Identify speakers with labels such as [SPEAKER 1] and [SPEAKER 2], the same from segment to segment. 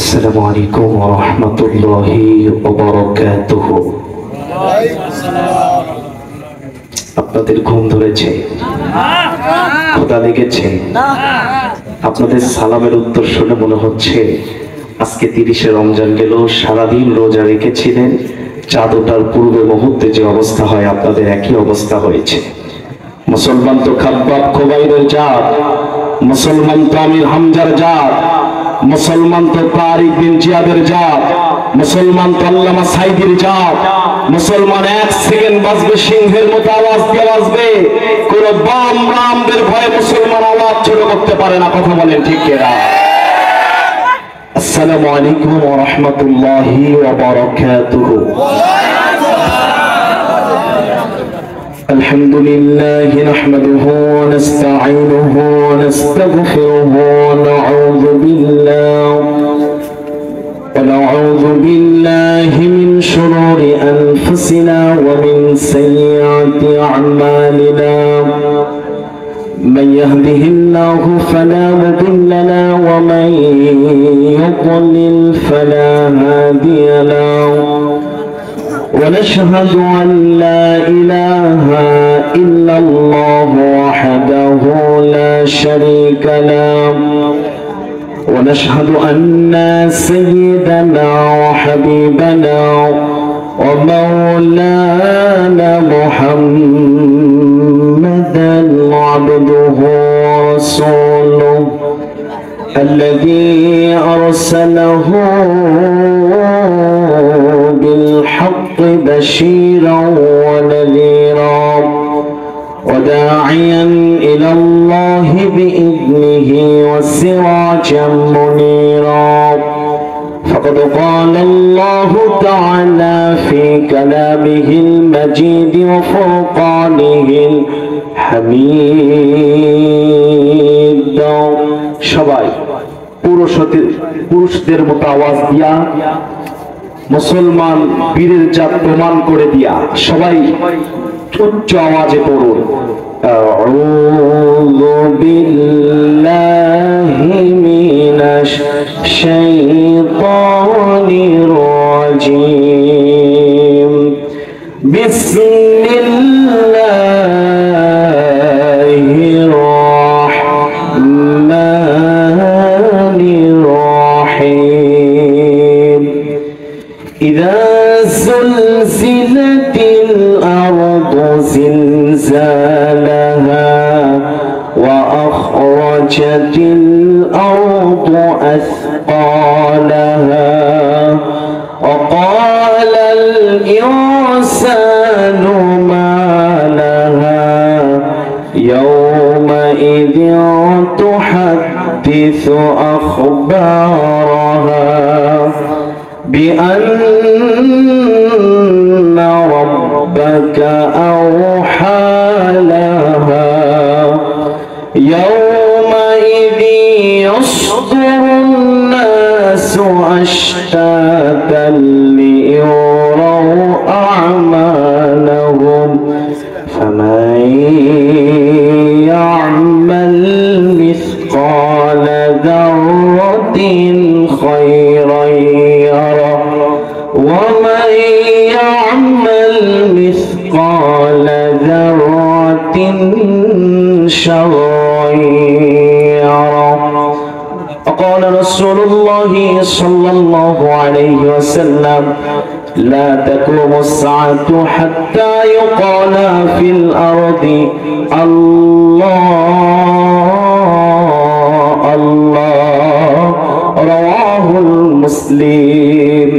[SPEAKER 1] আসসালামু আলাইকুম ওয়া রাহমাতুল্লাহি ওয়া বারাকাতুহু। আপনাদের ঘুম ধরেছে? ক্ষুধা লেগেছে? আপনাদের সালামের উত্তর শুনে মনে হচ্ছে আজকে 30শে রমজান গেল, সারাদিন রোজা রেখেছিলেন। চাঁদ ওঠার পূর্বে মুহূর্তে যে অবস্থা হয় আপনাদের একই অবস্থা হয়েছে। মুসলমান তো খাব্বাব খুবাইবের জাত, মুসলমান তো আমির হামজার জাত, মুসলমান তো তারিক বিন জিয়াদের জাত, মুসলমান তো আল্লামা সাইদির জাত। মুসলমান এক সেকেন্ড বাজবে সিংহের মতো আওয়াজ দিয়ে বাজবে, কোন বাম রামদের ভয়ে মুসলমান আওয়াজ ছোট করতে পারে না। কথা বলেন ঠিক কিনা? আসসালামু আলাইকুম ওয়া রাহমাতুল্লাহি ওয়া বারাকাতুহু। الحمد لله نحمده ونستعينه ونستغفره ونعوذ بالله من شرور أنفسنا ومن سيئات أعمالنا. من يهده الله فلا مضل له ومن يضلل فلا هادي له. ونشهد أن لا إله إلا الله وحده لا شريك له. ونشهد أن سيدنا وحبيبنا ومولانا محمدا عبده ورسوله الذي أرسله بالحق بشيرا ونذيرا وداعيا إلى الله بإذنه وسراجا منيرا. فقد قال الله تعالى في كلامه المجيد وفرقانه الحميد. সবাই পুরুষদের মতো আওয়াজ দিয়া মুসলমান বীরের জাত প্রমাণ করে দিয়া সবাই উচ্চ আওয়াজে পড়ুন, আউযু বিল্লাহি মিনাশ শাইতানির রাজীম। বিসমিল্লাহির রাহমানির রাহিম। إذا زلزلت الأرض زلزالها وأخرجت الأرض أثقالها وقال الإنسان ما لها يومئذ تحدث أخبارها بأن ربك أوحى لها يومئذ يصدر الناس أشتاتا ليروا أعمالهم فمن يعمل مثقال ذرة خيرا يره ومن يعمل مثقال ذرة شرا يره. وقال رسول الله صلى الله عليه وسلم لا تقوم الساعة حتى يقال في الأرض الله الله. رواه مسلم.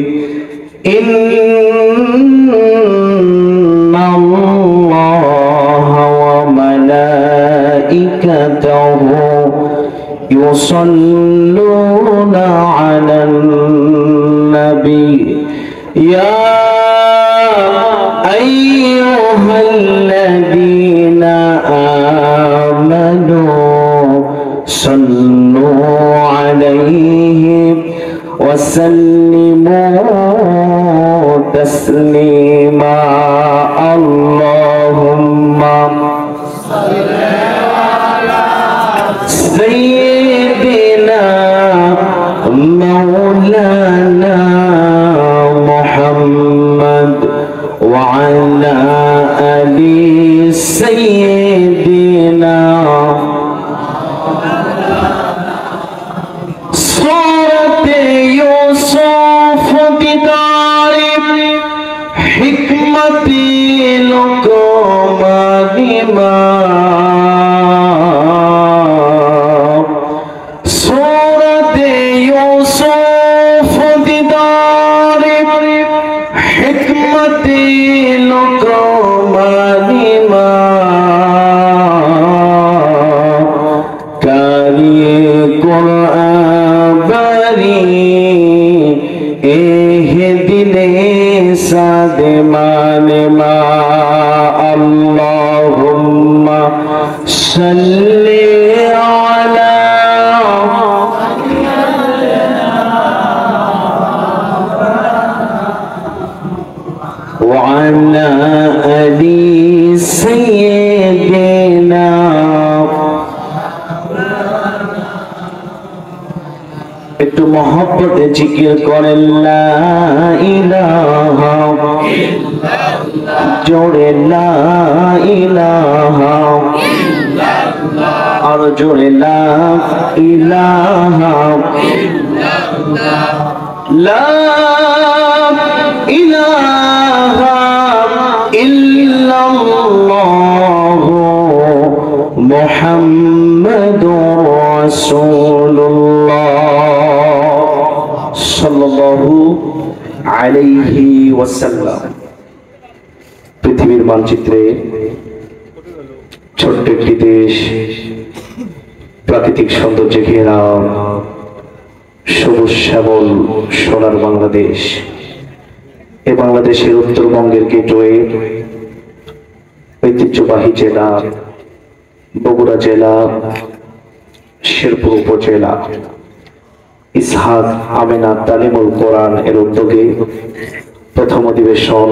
[SPEAKER 1] إن الله وملائكته يصلون على النبي يا أيها الذين آمنوا صلوا عليه وسلموا تسليما. اللهم صل على سيدنا مولانا ইউসুফ দিদার হিকমতে লোকমানি মা কারিয়ে কুরআন বারি এহে দিলে সাদে মানে মা আল্লাহুম্মা সাল্লি আলা وعلى آل سيدنا একটু মহব্বতে জিকির করেন লা ইলাহা ইল্লাল্লাহ জোরে লা ইলাহা ইল্লাল্লাহ আর জোরে লা ইলাহা ইল্লাল্লাহ লা ইলাহা ইল্লাল্লাহ মুহাম্মাদুর রাসূলুল্লাহ সাল্লাল্লাহু আলাইহি ওয়াসাল্লাম। পৃথিবীর মানচিত্রে ছোট্ট একটি দেশ, প্রাকৃতিক সৌন্দর্যে ঘেরা সবুজ শ্যামল সোনার বাংলাদেশ। এ বাংলাদেশের উত্তরবঙ্গের গেটওয়ে ঐতিহ্যবাহী জেলা বগুড়া জেলা শেরপুর উপজেলা ইসহাক আমেনা তালিমুল কোরআন এর উদ্যোগে প্রথম অধিবেশন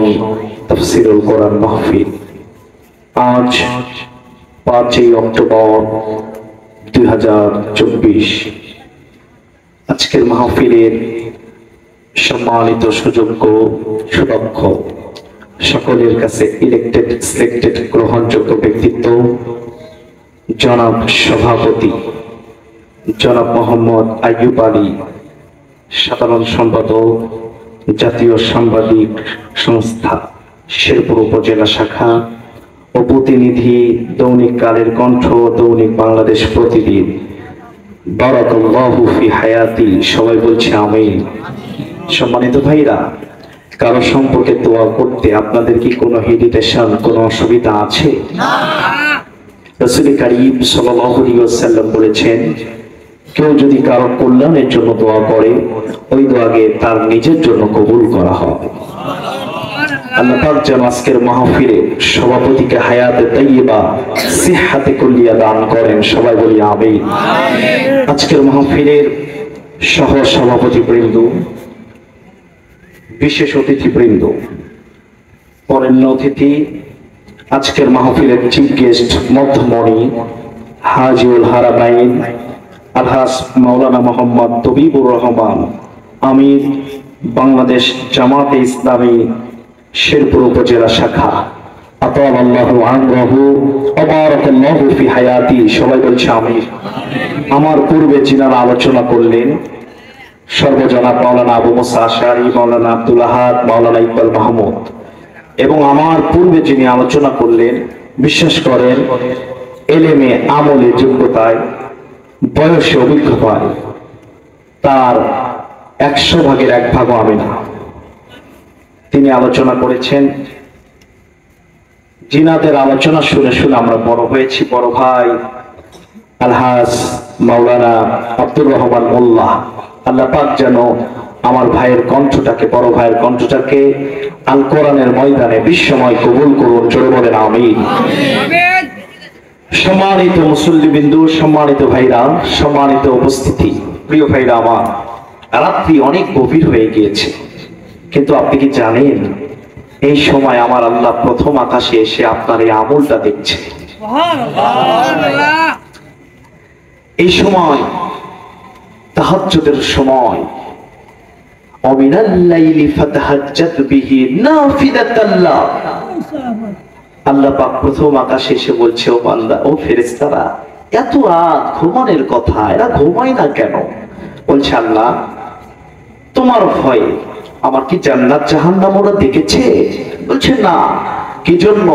[SPEAKER 1] তাফসীরুল কোরআন মাহফিল আজ 5ই অক্টোবর 2024। আজকের মাহফিলের সম্মানিত সুযোগ্য সুদক্ষ সকলের কাছে ইলেক্টেড সিলেক্টেড গ্রহণযোগ্য ব্যক্তিত্ব জনাব সভাপতি জনাব মোহাম্মদ আইয়ুব আলী, সাধারণ সম্পাদক জাতীয় সাংবাদিক সংস্থা শেরপুর উপজেলা শাখা ও প্রতিনিধি দৈনিক কালের কণ্ঠ, দৈনিক বাংলাদেশ প্রতিদিন, বারাকাল্লাহু ফি হায়াতি, সবাই বলছে আমিন। সম্মানিত ভাইরা, কারো সম্পর্কে দোয়া করতে আপনাদের কি কোনো হেজিটেশন, কোনো অসুবিধা আছে? রাসূল কারীম সাল্লাল্লাহু আলাইহি ওয়াসাল্লাম বলেছেন, কেউ যদি কারো কল্যাণের জন্য দোয়া করে, ওই দোয়াকে তার নিজের জন্য কবুল করা হবে। আল্লাহ পাক যেন আজকের মাহফিলে সভাপতিকে হায়াতে তাইয়্যিবা সিহহাতে কুল্লিয়া দান করেন, সবাই বলি আমিন। আজকের মাহফিলের সহ সভাপতি বৃন্দ, বিশেষ অতিথি বৃন্দ, বরেণ্য অতিথি, আজকের মাহফিলের চিফ গেস্ট মধ্যমণি হাজিউল হারামাইন আলহাজ মাওলানা মোহাম্মদ তবিবুর রহমান, আমির বাংলাদেশ জামাতে ইসলামী শেরপুর উপজেলা শাখা, আতালাল্লাহু আমরাহু ওয়া বারাকাল্লাহু ফি হায়াতি, সবাই বলছে আমিন। আমার পূর্বে যিনারা আলোচনা করলেন সর্বজনাব মাওলানা আবু মুসা আশআরী, মাওলানা আব্দুল আহাদ, মাওলানা ইকবাল মাহমুদ, এবং আমার পূর্বে যিনি আলোচনা করলেন, বিশ্বাস করেন এলেমে আমলে যোগ্যতায় বয়সে অভিজ্ঞতায় তার 100 ভাগের 1 ভাগও আমি না। তিনি আলোচনা করেছেন, জিনাদের আলোচনা শুনে শুনে আমরা বড় হয়েছি। বড় ভাই আলহাজ মাওলানা আব্দুর রহমান মোল্লা, আল্লাহ পাক যেন আমার ভাইয়ের কণ্ঠটাকে, বড় ভাইয়ের কণ্ঠটাকে আল কোরআনের ময়দানে বিশ্বময় কবুল করুন, জোরে বলেন আমিন। সম্মানিত মুসল্লিবৃন্দ, সম্মানিত ভাইরা, সম্মানিত উপস্থিতি, প্রিয় ভাইরা আমার, রাত্রি অনেক গভীর হয়ে গিয়েছে, কিন্তু আপনি কি জানেন এই সময় আমার আল্লাহ প্রথম আকাশে এসে আপনার এই আমলটা দেখছে। এই সময় তাহাজ্জুদের সময়, ওমিনাল লাইলি ফাতাহাজ্জাত বিহি নাফিলাতাল্লাহ, আল্লাহ পাক প্রথম আকাশে এসে বলছে, ও বান্দা, ও ফেরেশতারা, এত রাত ঘুমানোর কথা, এরা ঘুমায় না কেন? বলছে, আল্লাহ তোমার ভয়ে। আমার কি জান্নাত জাহান্নাম ওরা দেখেছে? বলছে না। কি জন্য?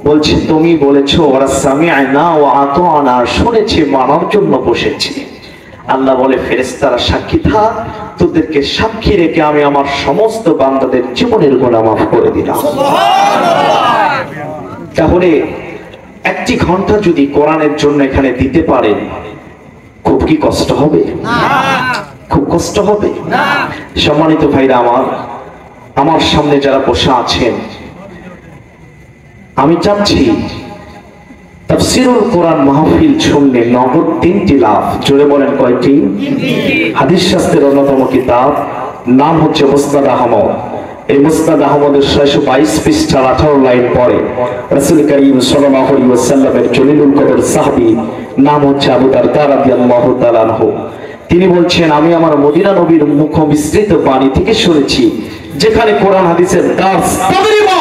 [SPEAKER 1] বলছে তুমি বলেছো ওরা সামিআনা ওয়া আতাআনা, শুনেছে, মানার জন্য বসেছে। আল্লাহ বলে ফেরেশতারা সাক্ষী থাক, তোদেরকে সাক্ষী রেখে আমি আমার সমস্ত বান্দাদের জীবনের গুনাহ মাফ করে দিলাম। তাহলে একটি ঘন্টা যদি কোরআনের জন্য এখানে দিতে পারেন, খুব কি কষ্ট হবে? খুব কষ্ট হবে। সম্মানিত ভাইরা আমার সামনে যারা বসে আছেন, আমি চাচ্ছি তাফসীরুল কোরআন মাহফিল শুনলে নগদ 3টি লাভ। জোরে বলেন কয়টি? হাদিস শাস্ত্রের অন্যতম কিতাব, নাম হচ্ছে মুসনাদ আহমদ। এই মুসনাদ আহমদের 622 পৃষ্ঠার 18 লাইন পরে রাসূল করিম সাল্লাল্লাহু আলাইহি ওয়াসাল্লামের জলিলুল কদর সাহাবী, নাম হচ্ছে আবু দারদা রাদিয়াল্লাহু তাআলা আনহু। তিনি বলছেন, আমি আমার মদিনা নবীর মুখ মিশ্রিত বাণী থেকে শুনেছি, যেখানে কোরআন হাদিসের দার্স তাদরিবা,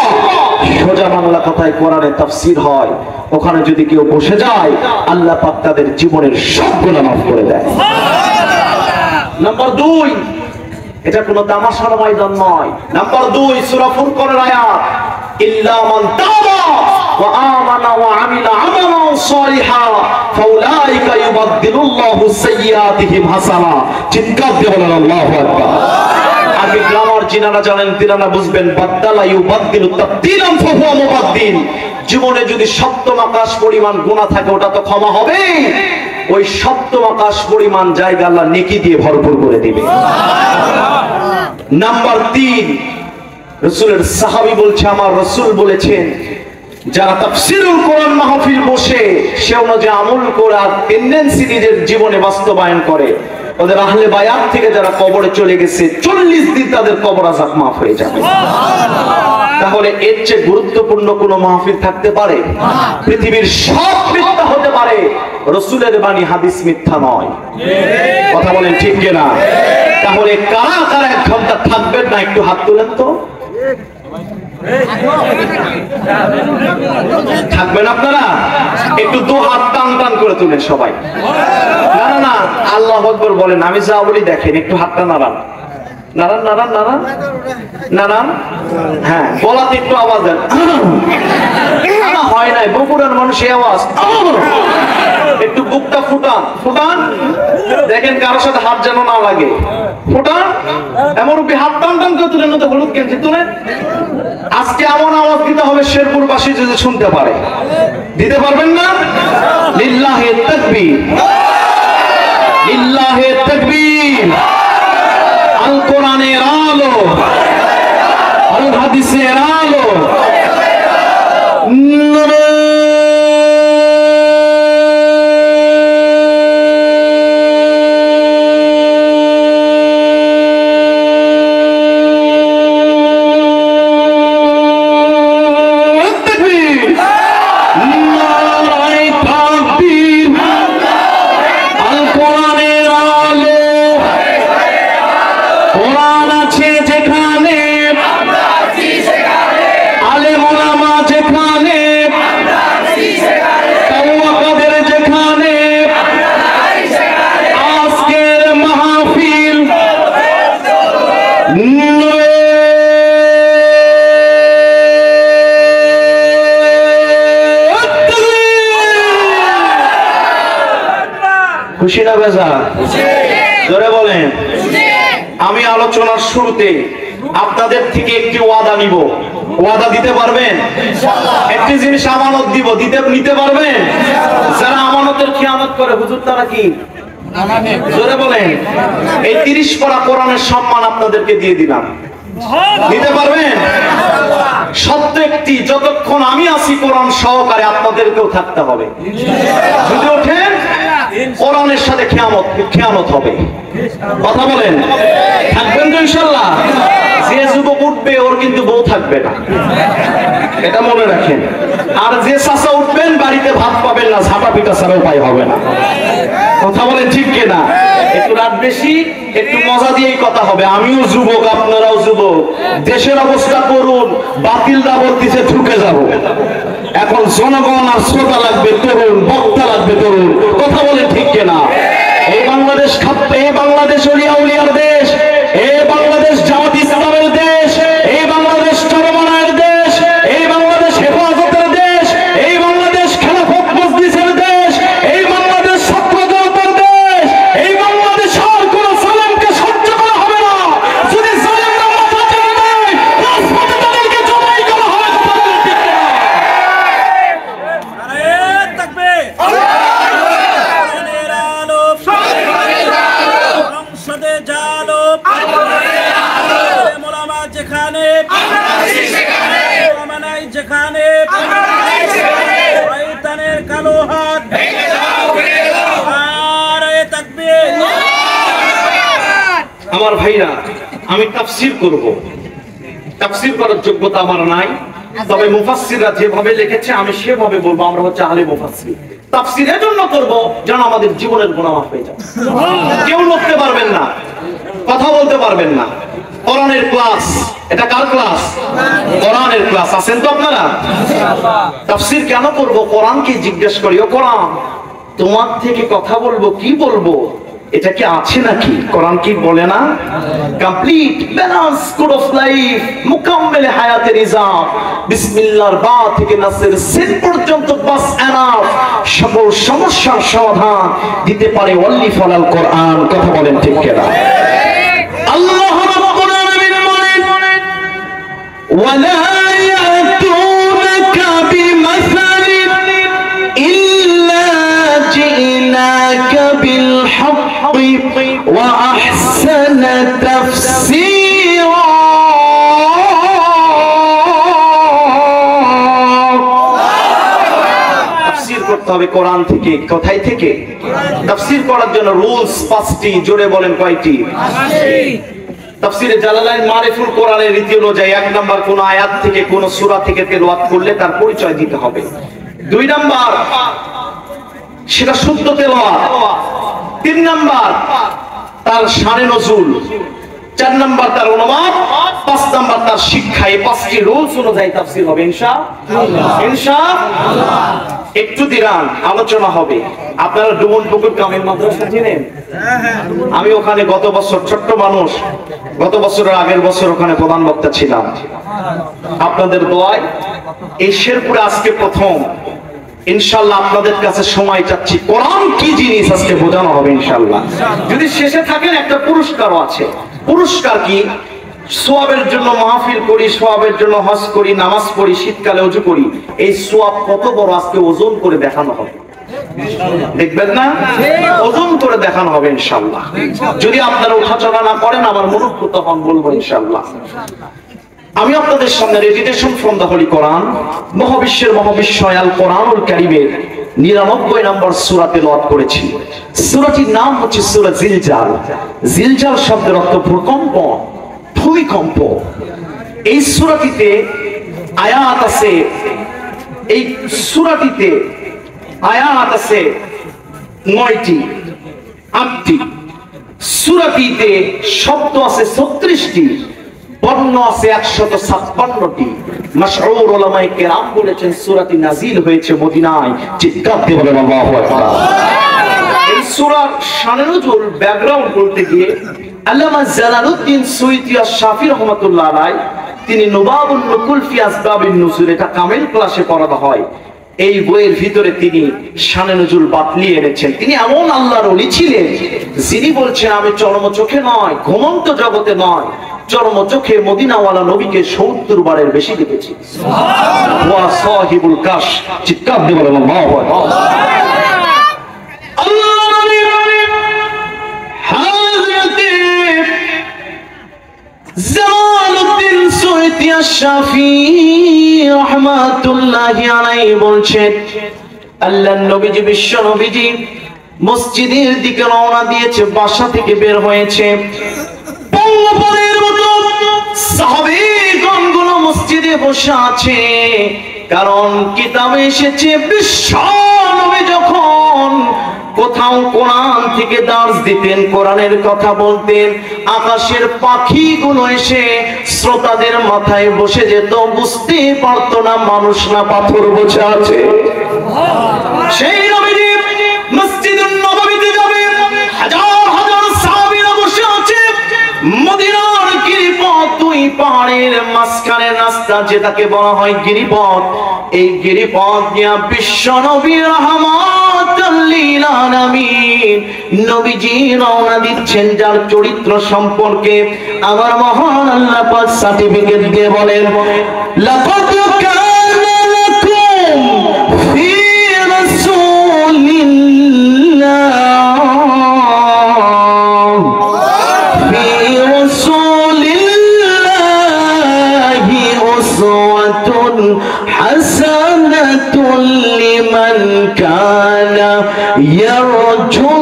[SPEAKER 1] সোজা বাংলা কথায় কোরআনের তাফসীর হয়, ওখানে যদি কেউ বসে যায়, আল্লাহ পাক তাদের জীবনের সব গুনাহ মাফ করে দেয়। নাম্বার 2, এটা কোনো তামাশার ময়দান নয়। নাম্বার 2, সূরা ফুরকানের আয়াত, ইল্লা মান তাবা ওয়া আমানা ওয়া আমিলা আমালান সালিহান ফাউলাইকা ইউবাদদিলুল্লাহু সাইয়্যাতিহিম হাসানা। চিৎকার দিয়ে বলেন আল্লাহু আকবার। আগে গ্রামার যিনারা জানেন তিনারা বুঝবেন, বাদদালা ইউবাদদিলু তাবদীলান ফাহুয়া মুবাদদিল। জীবনে যদি সপ্তম আকাশ পরিমাণ গুনাহ থাকে, ওটা তো ক্ষমা হবে। ওই সপ্তম আকাশ পরিমাণ জায়গা আল্লাহ নেকি দিয়ে ভরপুর করে দিবে। নাম্বার 3, রাসূলের সাহাবী বলছে, আমার রাসূল বলেছেন, যারা তাফসীরুল কোরআন মাহফিল বসে সে অনুযায়ী আমল করে আর টেন্ডেন্সি নিজের জীবনে বাস্তবায়ন করে, ওদের আহলে বায়াত থেকে যারা কবরে চলে গেছে 40 দিন তাদের কবর আযাব মাফ হয়ে যাবে। তাহলে এর চেয়ে গুরুত্বপূর্ণ কোন মাহফিল থাকতে পারে? পৃথিবীর সব মিথ্যা হতে পারে, রাসূলের বাণী হাদিস মিথ্যা নয়। কথা বলেন ঠিক কিনা? তাহলে কারা কারা 1 ঘন্টা থাকবেন না, একটু হাত তুলেন তো। থাকবেন আপনারা? একটু 2 হাত টান টান করে তুলেন সবাই। না না না, আল্লাহু আকবার বলেন, আমি যা বলি দেখেন, একটু হাতটা নাড়ান নাড়ান নাড়ান নাড়ান নাড়ান। হ্যাঁ, বলাতে একটু আওয়াজ দেন। হয় নাই, বগুড়ার মানুষ এই আওয়াজ। একটু বুকটা ফুটান ফুটান, দেখেন কারোর সাথে হাত যেন না লাগে। ফুটান, এমন হাত টান টান করে তুলেন, তো হলুদ কেমছে তুলেন। আজকে এমন আওয়াজ দিতে হবে শেরপুরবাসী যদি শুনতে পারে। দিতে পারবেন না? লিল্লাহি তাকবীর, লিল্লাহি তাকবীর। আল কোরআনের আলো, আল হাদিসের আলো। খুশি না বেজা? জোরে বলেন। আমি আলোচনার শুরুতে আপনাদের থেকে একটি ওয়াদা নিব। ওয়াদা দিতে পারবেন? একটি জিনিস আমানত দিব, নিতে পারবেন? যারা আমানতের খিয়ানত করে হুজুর তারা কি? জোরে বলেন। এই 30 পারা কোরআনের সম্মান আপনাদেরকে দিয়ে দিলাম, নিতে পারবেন? সত্য একটি, যতক্ষণ আমি আছি কোরআন সহকারে আপনাদেরকেও থাকতে হবে। যদি ওঠেন, কোরআনের সাথে খেয়ানত হবে। কথা বলেন, থাকবেন তো ইনশাআল্লাহ? যে যুবক উঠবে ওর কিন্তু বউ থাকবে না, এটা মনে রাখেন। আর যে চাচা উঠবেন বাড়িতে ভাত পাবেন না, ঝাঁটা পিটা ছাড়া উপায় হবে না। কথা বলেন ঠিক কিনা? একটু রাত বেশি, একটু মজা দিয়েই কথা হবে। আমিও যুবক, আপনারাও যুবক। দেশের অবস্থা করুন, বাতিল দাবর দিতে ঢুকে যাব। এখন জনগণ আর শ্রোতা লাগবে তরুণ, বক্তা লাগবে তরুণ। কথা বলেন ঠিক কিনা? এই বাংলাদেশ এই বাংলাদেশ ওলিয়া উলিয়ার দেশ, এই বাংলাদেশ জামাত ইসলামের দেশ, এই বাংলাদেশ চরমনায়ের দেশ, এই বাংলাদেশ হেফাজতের দেশ, এই বাংলাদেশ খেলাফত মজলিসের দেশ, এই বাংলাদেশ ছাত্র জনতার দেশ, এই বাংলাদেশ
[SPEAKER 2] সংসদে জালো মোলামা যেখানে মোলামা নাই যেখানে শয়তানের কালো হাত নারায়ে তাকবীর।
[SPEAKER 1] আমার ভাইরা, আমি তাফসীর করব। তাফসীর করার যোগ্যতা আমার নাই, তবে মুফাসসিররা যেভাবে লিখেছে আমি সেভাবে বলবো। আমরা হচ্ছে আহলে মুফাসসির। তাফসীর এর জন্য করব যেন আমাদের জীবনের গুনাহ মাফ হয়ে যায়। কেউ লড়তে পারবেন না, কথা বলতে পারবেন না। কোরআনের ক্লাস, এটা কার ক্লাস? কোরআনের ক্লাস। আছেন তো আপনারা? তাফসীর কেন করব? কোরআনকে জিজ্ঞেস করি, ও কোরআন, তোমার থেকে কথা বলবো, কি বলবো? এটা কি আছে নাকি? কোরআন কি বলে না? Complete balance code of life, মুকাম্মেল হায়াতের নিজাম, বিসমিল্লাহর বা থেকে নাসের সিন পর্যন্ত বাস এনাফ। সকল সমস্যার সমাধান দিতে পারে অনলি ফলাল কোরআন। কথা বলেন ঠিক কিনা? আল্লাহ রাব্বুল আলামিন বলেন, ওয়ালা ইয়াতুনাকা বিমাসালিন ইল্লা জিনাকা বিল হাক্কি ওয়া আহসানা তাফসীরা। তাফসীর করতে হবে কোরআন থেকে। কোথায় থেকে? তাফসীর করার জন্য রুলস 5টি। জোরে বলেন কয়টি? 5টি। তাফসীরে জালালাইন মারিফুল কোরআনের রীতি অনুযায়ী 1 নাম্বার, কোন আয়াত থেকে কোন সূরা থেকে তেলাওয়াত করলে তার পরিচয় দিতে হবে। 2 নাম্বার, সেটা শুদ্ধ তেলাওয়াত। 3 নাম্বার, তার শানে নজুল। 4 নাম্বার, তার অনুবাদ। 5 নাম্বার, তার শিক্ষা। এই 5টি রুলস অনুযায়ী তাফসীর হবে ইনশাআল্লাহ। ইনশাআল্লাহ। একটু দিরান আলোচনা হবে। আপনারা ডুমনপুকুর কামিল মাদ্রাসা চিনেন? আমি ওখানে গত বছর, ছোট্ট মানুষ, গত বছরের আগের বছর ওখানে প্রধান বক্তা ছিলাম। আপনাদের দোয়ায় এই শেরপুরে আজকে প্রথম ইনশাআল্লাহ আপনাদের কাছে সময় চাচ্ছি, কোরআন কি জিনিস আজকে বোঝানো হবে ইনশাআল্লাহ। যদি শেষে থাকেন একটা পুরস্কারও আছে। পুরস্কার কি? সোয়াবের জন্য মাহফিল করি, সোয়াবের জন্য হজ করি, নামাজ পড়ি, শীতকালে ওযু করি। এই সোয়াব কত বড় আজকে ওজন করে দেখানো হবে। দেখবেন না? ওজন করে দেখানো হবে ইনশাআল্লাহ। যদি আপনারা উঠাচড়া না করেন আমার মনুষ্য তখন বলবো ইনশাআল্লাহ। আমি আপনাদের সামনে রেজিটেশন ফ্রম দা হোলি কোরআন, মহাবিশ্বের মহাবিশ্বয় আল কোরআনুল কারীমের 99 নম্বর সূরা তেলাওয়াত করেছি। সূরাটির নাম হচ্ছে সূরা জিলজাল। জিলজাল শব্দের অর্থ ভূকম্প, ভূমিকম্প। এই সূরাটিতে আয়াত আছে, এই সূরাটিতে আয়াত আছে 9টি, 8টি। সূরাটিতে শব্দ আছে 36টি, বর্ণ আছে 156টি। মাশহুর উলামায়ে কেরাম বলেছেন সূরাটি নাজিল হয়েছে মদিনায়। চিৎকার দিয়ে বলেন আল্লাহু আকবার। এই সূরার শানে নজুল ব্যাকগ্রাউন্ড বলতে গিয়ে আল্লামা জালালউদ্দিন সুয়ুতী আশ-শাফি রাহমাতুল্লাহ আলাইহি তিনি নুবাবুন নুকুল ফি আসবাবিন নুজুল, এটা কামিল ক্লাসে পড়ানো হয়। এই বইয়ের ভিতরে তিনি শানে নজুল বাতলিয়ে এনেছেন। তিনি এমন আল্লাহর ওলি ছিলেন যিনি বলছেন, আমি চরম চোখে নয়, ঘুমন্ত জগতে নয়, চরম চোখে মদিনাওয়ালা নবীকে 70 বারের বেশি দেখেছি। সুবহানাল্লাহ। ওয়া সাহিবুল কাশ। চিৎকার দিয়ে বলেন আল্লাহু আকবার। জালালউদ্দিন সুয়ুতী আশ-শাফি রাহমাতুল্লাহি আলাইহি বলছেন, আল্লাহর নবীজি, বিশ্ব নবীজি মসজিদের দিকে রওনা দিয়েছে, বাসা থেকে বের হয়েছে। পঙ্গপালের মতো সাহাবীগণগুলো মসজিদে বসে আছে। কারণ কিতাবে এসেছে বিশ্ব নবী যখন কোথাও কোরআন থেকে দার্স দিতেন, কোরআনের কথা বলতেন, আকাশের পাখিগুলো এসে শ্রোতাদের মাথায় বসে যেত, বুঝতে পারতো না মানুষ না পাথর বসে আছে। সেই নবীজি মসজিদুন নববীতে যাবে, হাজার হাজার সাহাবীরা বসে আছে। মদিনার গিরিপথ, দুই পাহাড়ের মাঝখানে রাস্তা, যেটাকে বলা হয় গিরিপথ। এই গিরিপথ নিয়ে বিশ্ব নবী রাহমাতুল লিল আলামিন নবীজি রওনা দিচ্ছেন, যার চরিত্র সম্পর্কে আমার মহান আল্লাহ পাক সার্টিফিকেট দিয়ে বলেন, লাকাদ কানা লাকুম ফি রাসূলিল্লাহ في رسول الله أسوة حسنة لمن كان يرجو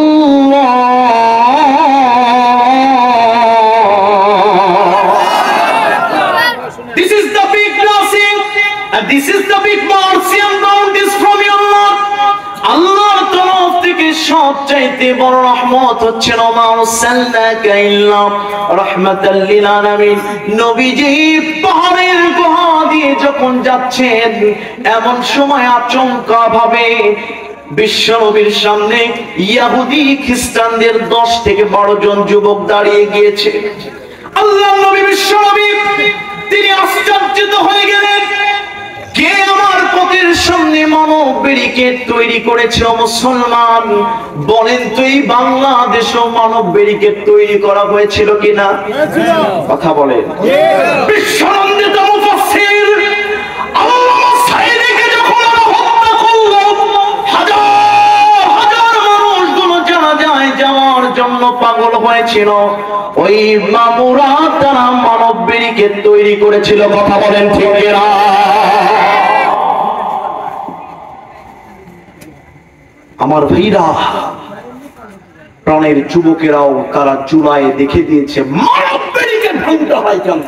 [SPEAKER 1] This is the big blessing and this is the big mercy and bounties from your Lord. আল্লাহর তরফ থেকে সবচাইতে বড় রহমত হচ্ছে ওমা আরসালনাকা ইল্লা রাহমাতাল লিল আলামিন। নবীজি পাহাড়ের গুহা দিয়ে যখন যাচ্ছেন এমন সময় আচমকা ভাবে বিশ্ব নবীর সামনে ইহুদি খ্রিস্টানদের 10 থেকে 12 জন যুবক দাঁড়িয়ে গিয়েছে। আল্লাহর নবী বিশ্ব নবী তিনি আশ্চর্যিত হয়ে গেলেন, কে আমার পথের সামনে মানব ব্যারিকেড তৈরি করেছে? মুসলমান বলেন তো, এই বাংলাদেশেও মানব ব্যারিকেড তৈরি করা হয়েছিল কিনা? কথা বলেন। বিশ্বনন্দিত মুফাসসির আল্লামা সাঈদীকে যখন হত্যা করলো, হাজার হাজার মানুষগুলো জানাজায় যাওয়ার জন্য পাগল হয়েছিল, ওই মামুরা তারা মানব ব্যারিকেড তৈরি করেছিল। কথা বলেন ঠিক কিনা? আমার ভাইরা, প্রাণের যুবকেরাও তারা জুলাইয়ে দেখে দিয়েছে মানব ব্যারিকেড ভাঙতে হয় কেন?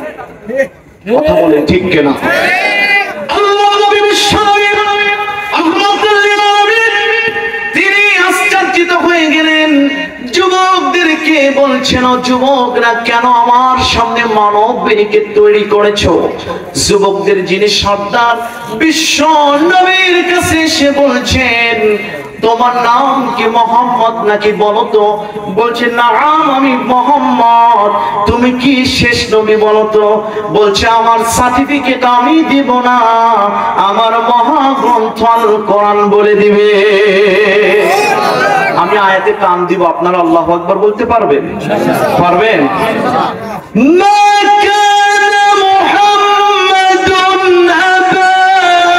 [SPEAKER 1] কথা বলেন ঠিক কিনা? আল্লাহ নবী বিশ্ব নবী রাহমাতুল লিল আলামিন তিনি আশ্চর্যিত হয়ে গেলেন, যুবকদেরকে বলছেন, যুবকরা কেন আমার সামনে মানব ব্যারিকেড তৈরি করেছো? যুবকদের যিনি সর্দার বিশ্ব নবীর কাছে এসে বলছেন, তোমার নাম কি মোহাম্মদ নাকি বলো তো? বলছে নাম আমি মোহাম্মদ। তুমি কি শেষ নবী বলো তো? বলছে আমার সার্টিফিকেট আমি দিব না, আমার মহাগ্রন্থ আল কোরআন বলে দিবে। আমি আয়াতে কান দিব, আপনারা আল্লাহু আকবার বলতে পারবেন? পারবেন? মা কানা মুহাম্মাদুন আবা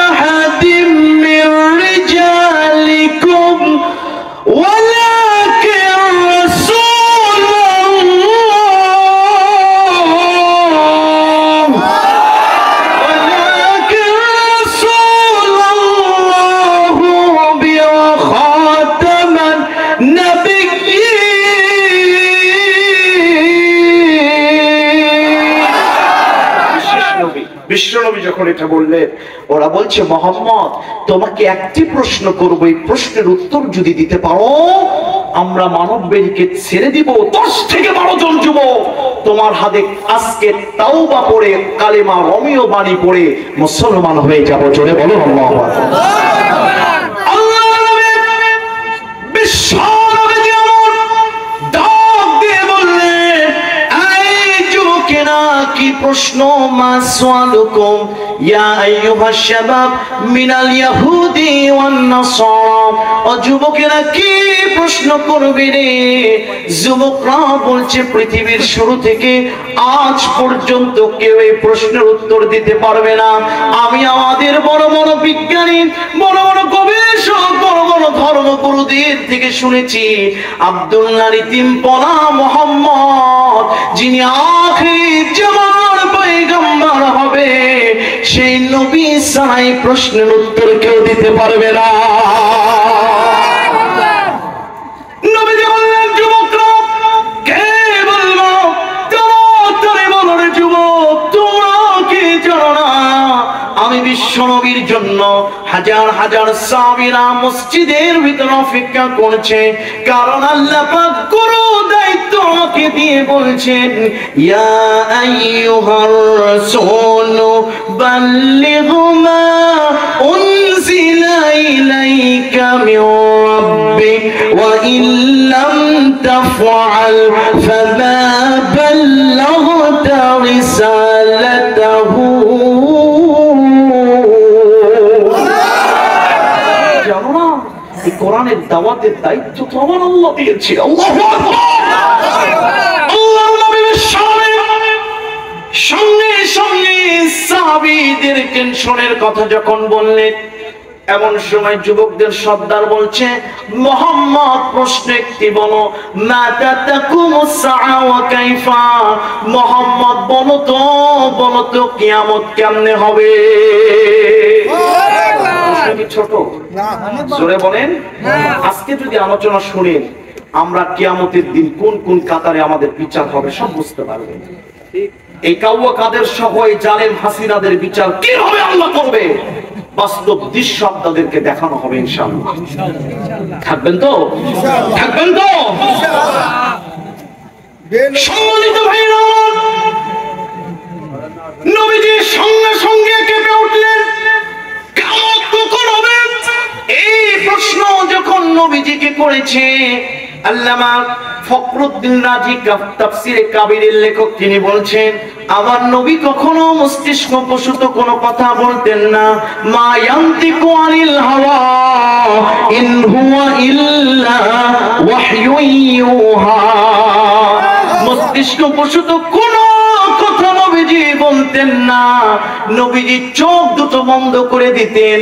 [SPEAKER 1] আহাদিম মির রিজালিকুম ওয়ালাকিন রাসূলুল্লাহ ওয়া খাতামান বিশ্বনবী যখন এটা বললেন, ওরা বলছে মোহাম্মদ তোমাকে একটি প্রশ্ন করব, এই প্রশ্নের উত্তর যদি দিতে পারো আমরা মানব ব্যারিকেড ছেড়ে দিব। 10 থেকে 12 জন যুবক তোমার হাতে আজকে তাওবা পড়ে কালেমা রমিও বাণী পড়ে মুসলমান হয়ে যাব। জোরে বলো আল্লাহু আকবার। আল্লাহ নবী বিশ্ব নবী আমার ডাক দিয়ে বললেন, এই যুবকেরা কি প্রশ্ন? মা সুআলুকুম ইয়া আইয়ুহাশ শাবাব মিনাল ইয়াহুদি ওয়ান নাসারা। ও যুবকেরা কি প্রশ্ন করবে রে? যুবকরা বলছে পৃথিবীর শুরু থেকে আজ পর্যন্ত কেউ এই প্রশ্নের উত্তর দিতে পারবে না। আমি আমাদের বড় বড় বিজ্ঞানী, বড় বড় গবেষক, বড় বড় ধর্মগুরুদের থেকে শুনেছি আব্দুল্লাহ ইতিম পলা মুহাম্মদ যিনি আখির জামানার পয়গম্বর হবে, সেই নবী ছাড়া এই প্রশ্নের উত্তর কেউ দিতে পারবে না। নবীজি বললেন, যুবকরা কে বলবো? তাড়াতাড়ি বলো রে যুবক, তোমরা কি জানো না আমি বিশ্ব নবীর জন্য হাজার হাজার সাহাবীরা মসজিদের ভিতরে অপেক্ষা করছে, কারণ আল্লাহ পাক গুরু দায়িত্ব আমাকে দিয়ে বলছেন, ইয়া আইয়ুহার রাসূলু বাল্লিগ মা উনজিলা ইলাইকা মির রাব্বিক ওয়া ইল্লাম তাফআল ফামা বাল্লাগতা রিসালাতাহু। জানো না এই কোরআনের দাওয়াতের দায়িত্ব তো আমার আল্লাহ দিয়েছে। আল্লাহু আকবার। আল্লাহর নবী সঙ্গে সঙ্গে সাহাবীদের টেনশনের কথা যখন বললেন, এমন সময় যুবকদের সর্দার বলছে, মোহাম্মদ প্রশ্ন একটি বলো, মাতা তাকুমুস সাআ ওয়া কাইফা, মোহাম্মদ বলো তো কিয়ামত কেমনে হবে? প্রশ্ন কি ছোট? জোরে বলেন। আজকে যদি আলোচনা শুনেন, আমরা কিয়ামতের দিন কোন কোন কাতারে আমাদের বিচার হবে সব বুঝতে পারবেন। এই কাউয়া কাদের সহ এই জালেম হাসিনাদের বিচার কিভাবে আল্লাহ করবে, বাস্তব দৃশ্য আপনাদেরকে দেখানো হবে ইনশাআল্লাহ। থাকবেন তো? থাকবেন তো? সম্মানিত ভাইরা, নবীজির সঙ্গে সঙ্গে কেঁপে উঠলেন, কিয়ামত কখন হবে? এই প্রশ্ন যখন নবীজিকে করেছে, আল্লামা ফখরুদ্দীন রাজি তাফসিরে কাবিরের লেখক তিনি বলছেন, আমার নবী কখনো মস্তিষ্ক প্রসূত কোনো কথা বলতেন না। মা ইয়ান্তিকু আনিল হাওয়া ইন হুয়া ইল্লা ওয়াহয়ুন ইউহা, মস্তিষ্ক প্রসূত কোনো কথা নবীজি বলতেন না। নবীজি চোখ দুটো বন্ধ করে দিতেন।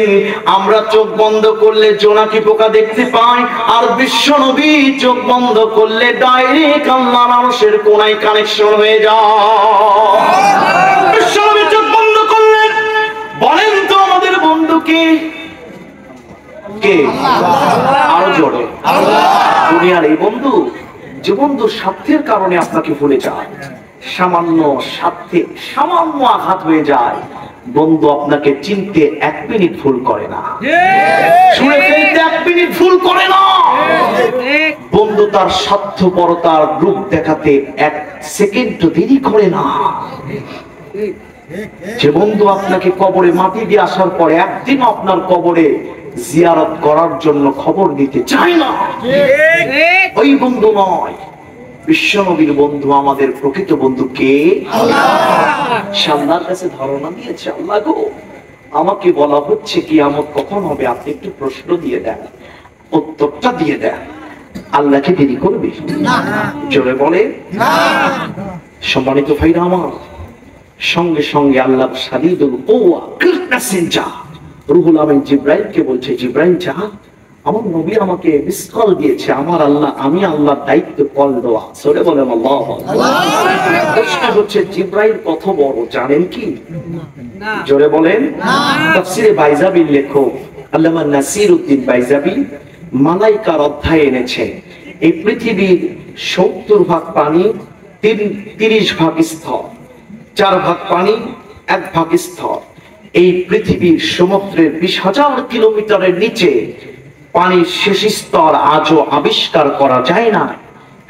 [SPEAKER 1] আমরা চোখ বন্ধ করলে জোনাকি পোকা দেখতে পাই, আর বিশ্ব নবী চোখ বন্ধ করলে ডাইরেক্ট আল্লাহর আরশের কোনায় কানেকশন হয়ে যায়। বিশ্ব নবী চোখ বন্ধ করলেন। বলেন তো আমাদের বন্ধু কে? কে? আরো জোরে। দুনিয়ার এই বন্ধু, যে বন্ধুর স্বার্থের কারণে আপনাকে ভুলে যায়, সামান্য স্বার্থে সামান্য আঘাত হয়ে যায়, বন্ধু আপনাকে চিনতে 1 মিনিট ভুল করে না, শুনে ফেলতে 1 মিনিট ভুল করে না। বন্ধু তার স্বার্থপরতার রূপ দেখাতে 1 সেকেন্ড দেরি করে না। যে বন্ধু আপনাকে কবরে মাটি দিয়ে আসার পরে একদিন আপনার কবরে জিয়ারত করার জন্য খবর দিতে চায় না, ওই বন্ধু নয়। বিশ্বনবীর বন্ধু, আমাদের প্রকৃত বন্ধু কে? আল্লাহ। আল্লাহর কাছে ধারণা দিয়েছে, আল্লাহ গো, আমাকে বলা হচ্ছে কিয়ামত কখন হবে, আপনি একটু প্রশ্ন দিয়ে দেন, উত্তরটা দিয়ে দেন। আল্লাহকে দেরি করবে? জোরে বলে না। সম্মানিত ভাইরা আমার, সঙ্গে সঙ্গে আল্লাহ শাদীদুল কুওয়া মেসেঞ্জার রুহুল আমিন জিবরাইলকে বলছে, জিবরাইল যা, আমার নবী আমাকে মিস কল দিয়েছে, আমার আল্লাহ, আমি আল্লাহর দায়িত্ব কল দেওয়া। সরে বলেন আল্লাহ। প্রশ্ন হচ্ছে, জিবরাইল কত বড় জানেন কি? জোরে বলেন। তাফসিরে বাইজাবির লেখক আল্লামা নাসিরউদ্দিন বাইজাবি মালাইকার অধ্যায় এনেছে, এই পৃথিবীর 70 ভাগ পানি, 30 ভাগ স্থল, 4 ভাগ পানি, 1 ভাগ স্থল। এই পৃথিবীর সমুদ্রের 20,000 কিলোমিটারের নিচে পানির শেষ স্তর আজও আবিষ্কার করা যায় না।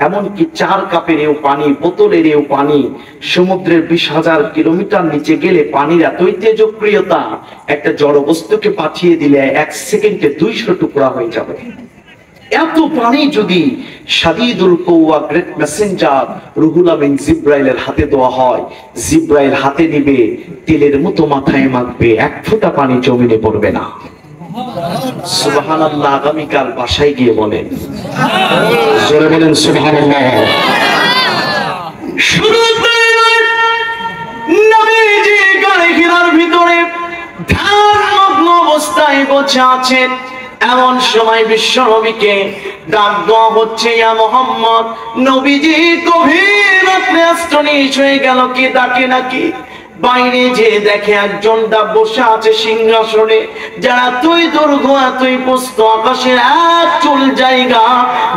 [SPEAKER 1] এমনকি 4 কাপেরও পানি, বোতলেরও পানি, সমুদ্রের 20,000 কিলোমিটার নিচে গেলে পানির এতই তেজস্ক্রিয়তা, একটা জড় বস্তুকে পাঠিয়ে দিলে 1 সেকেন্ডে 200 টুকরা হয়ে যাবে। এত পানি যদি শাদীদুল কুওয়া গ্রেট মেসেঞ্জার রুহুল আমিন জিবরাইলের হাতে দেওয়া হয়, জিবরাইল হাতে নিবে, তেলের মতো মাথায় মাখবে, 1 ফোঁটা পানি জমিনে পড়বে না। সুবহানাল্লাহ। আগামীকাল বাসায় গিয়ে বলেন, জোরে বলেন সুবহানাল্লাহ। শুধু তাই নয়, নবীজি গাড়ি ঘেরার ভিতরে ধ্যানমগ্ন অবস্থায় বসে আছেন। এমন সময় বিশ্ব নবীকে ডাক দেওয়া হচ্ছে, ইয়া মুহাম্মদ। নবীজি গভীর রাত্রে আশ্চর্য হয়ে গেল, কি ডাকে নাকি। বাইরে যে দেখে একজন বসে আছে সিংহাসনে, যারা তুই দুর্গ, তুই পুস্ত, আকাশের 1 চুল জায়গা,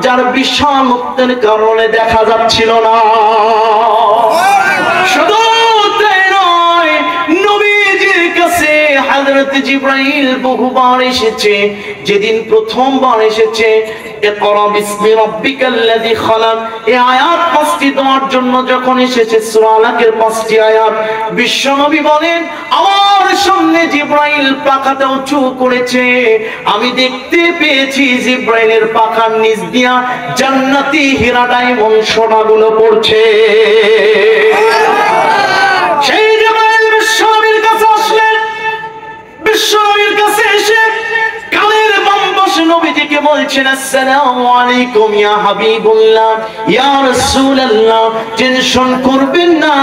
[SPEAKER 1] যার বিশাল উত্তের কারণে দেখা যাচ্ছিল না। শুধু তাই নয়, নবীজির কাছে হযরত জিবরাইল বহুবার এসেছে। যেদিন প্রথমবার এসেছে, ইকরা বিসমি রাব্বিকাল্লাযী খালাক, এই আয়াত 5টি দেওয়ার জন্য যখন এসেছে, সূরা আলাকের 5টি আয়াত, বিশ্বনবী বলেন, আমার সামনে জিবরাইল পাখাটা উঁচু করেছে, আমি দেখতে পেয়েছি জিবরাইলের পাখার নিচ দিয়া জান্নাতি হীরা ডায়মন্ড সোনাগুলো পড়ছে। সেই জিবরাইল বিশ্বনবীর কাছে আসলেন। বিশ্বনবীর কাছে এসে কালের বাম পাশে নবীজিকে বলছেন আসসালামু আলাইকুম ইয়া হাবিবুল্লাহ ইয়া রাসূলুল্লাহ, টেনশন করবেন না।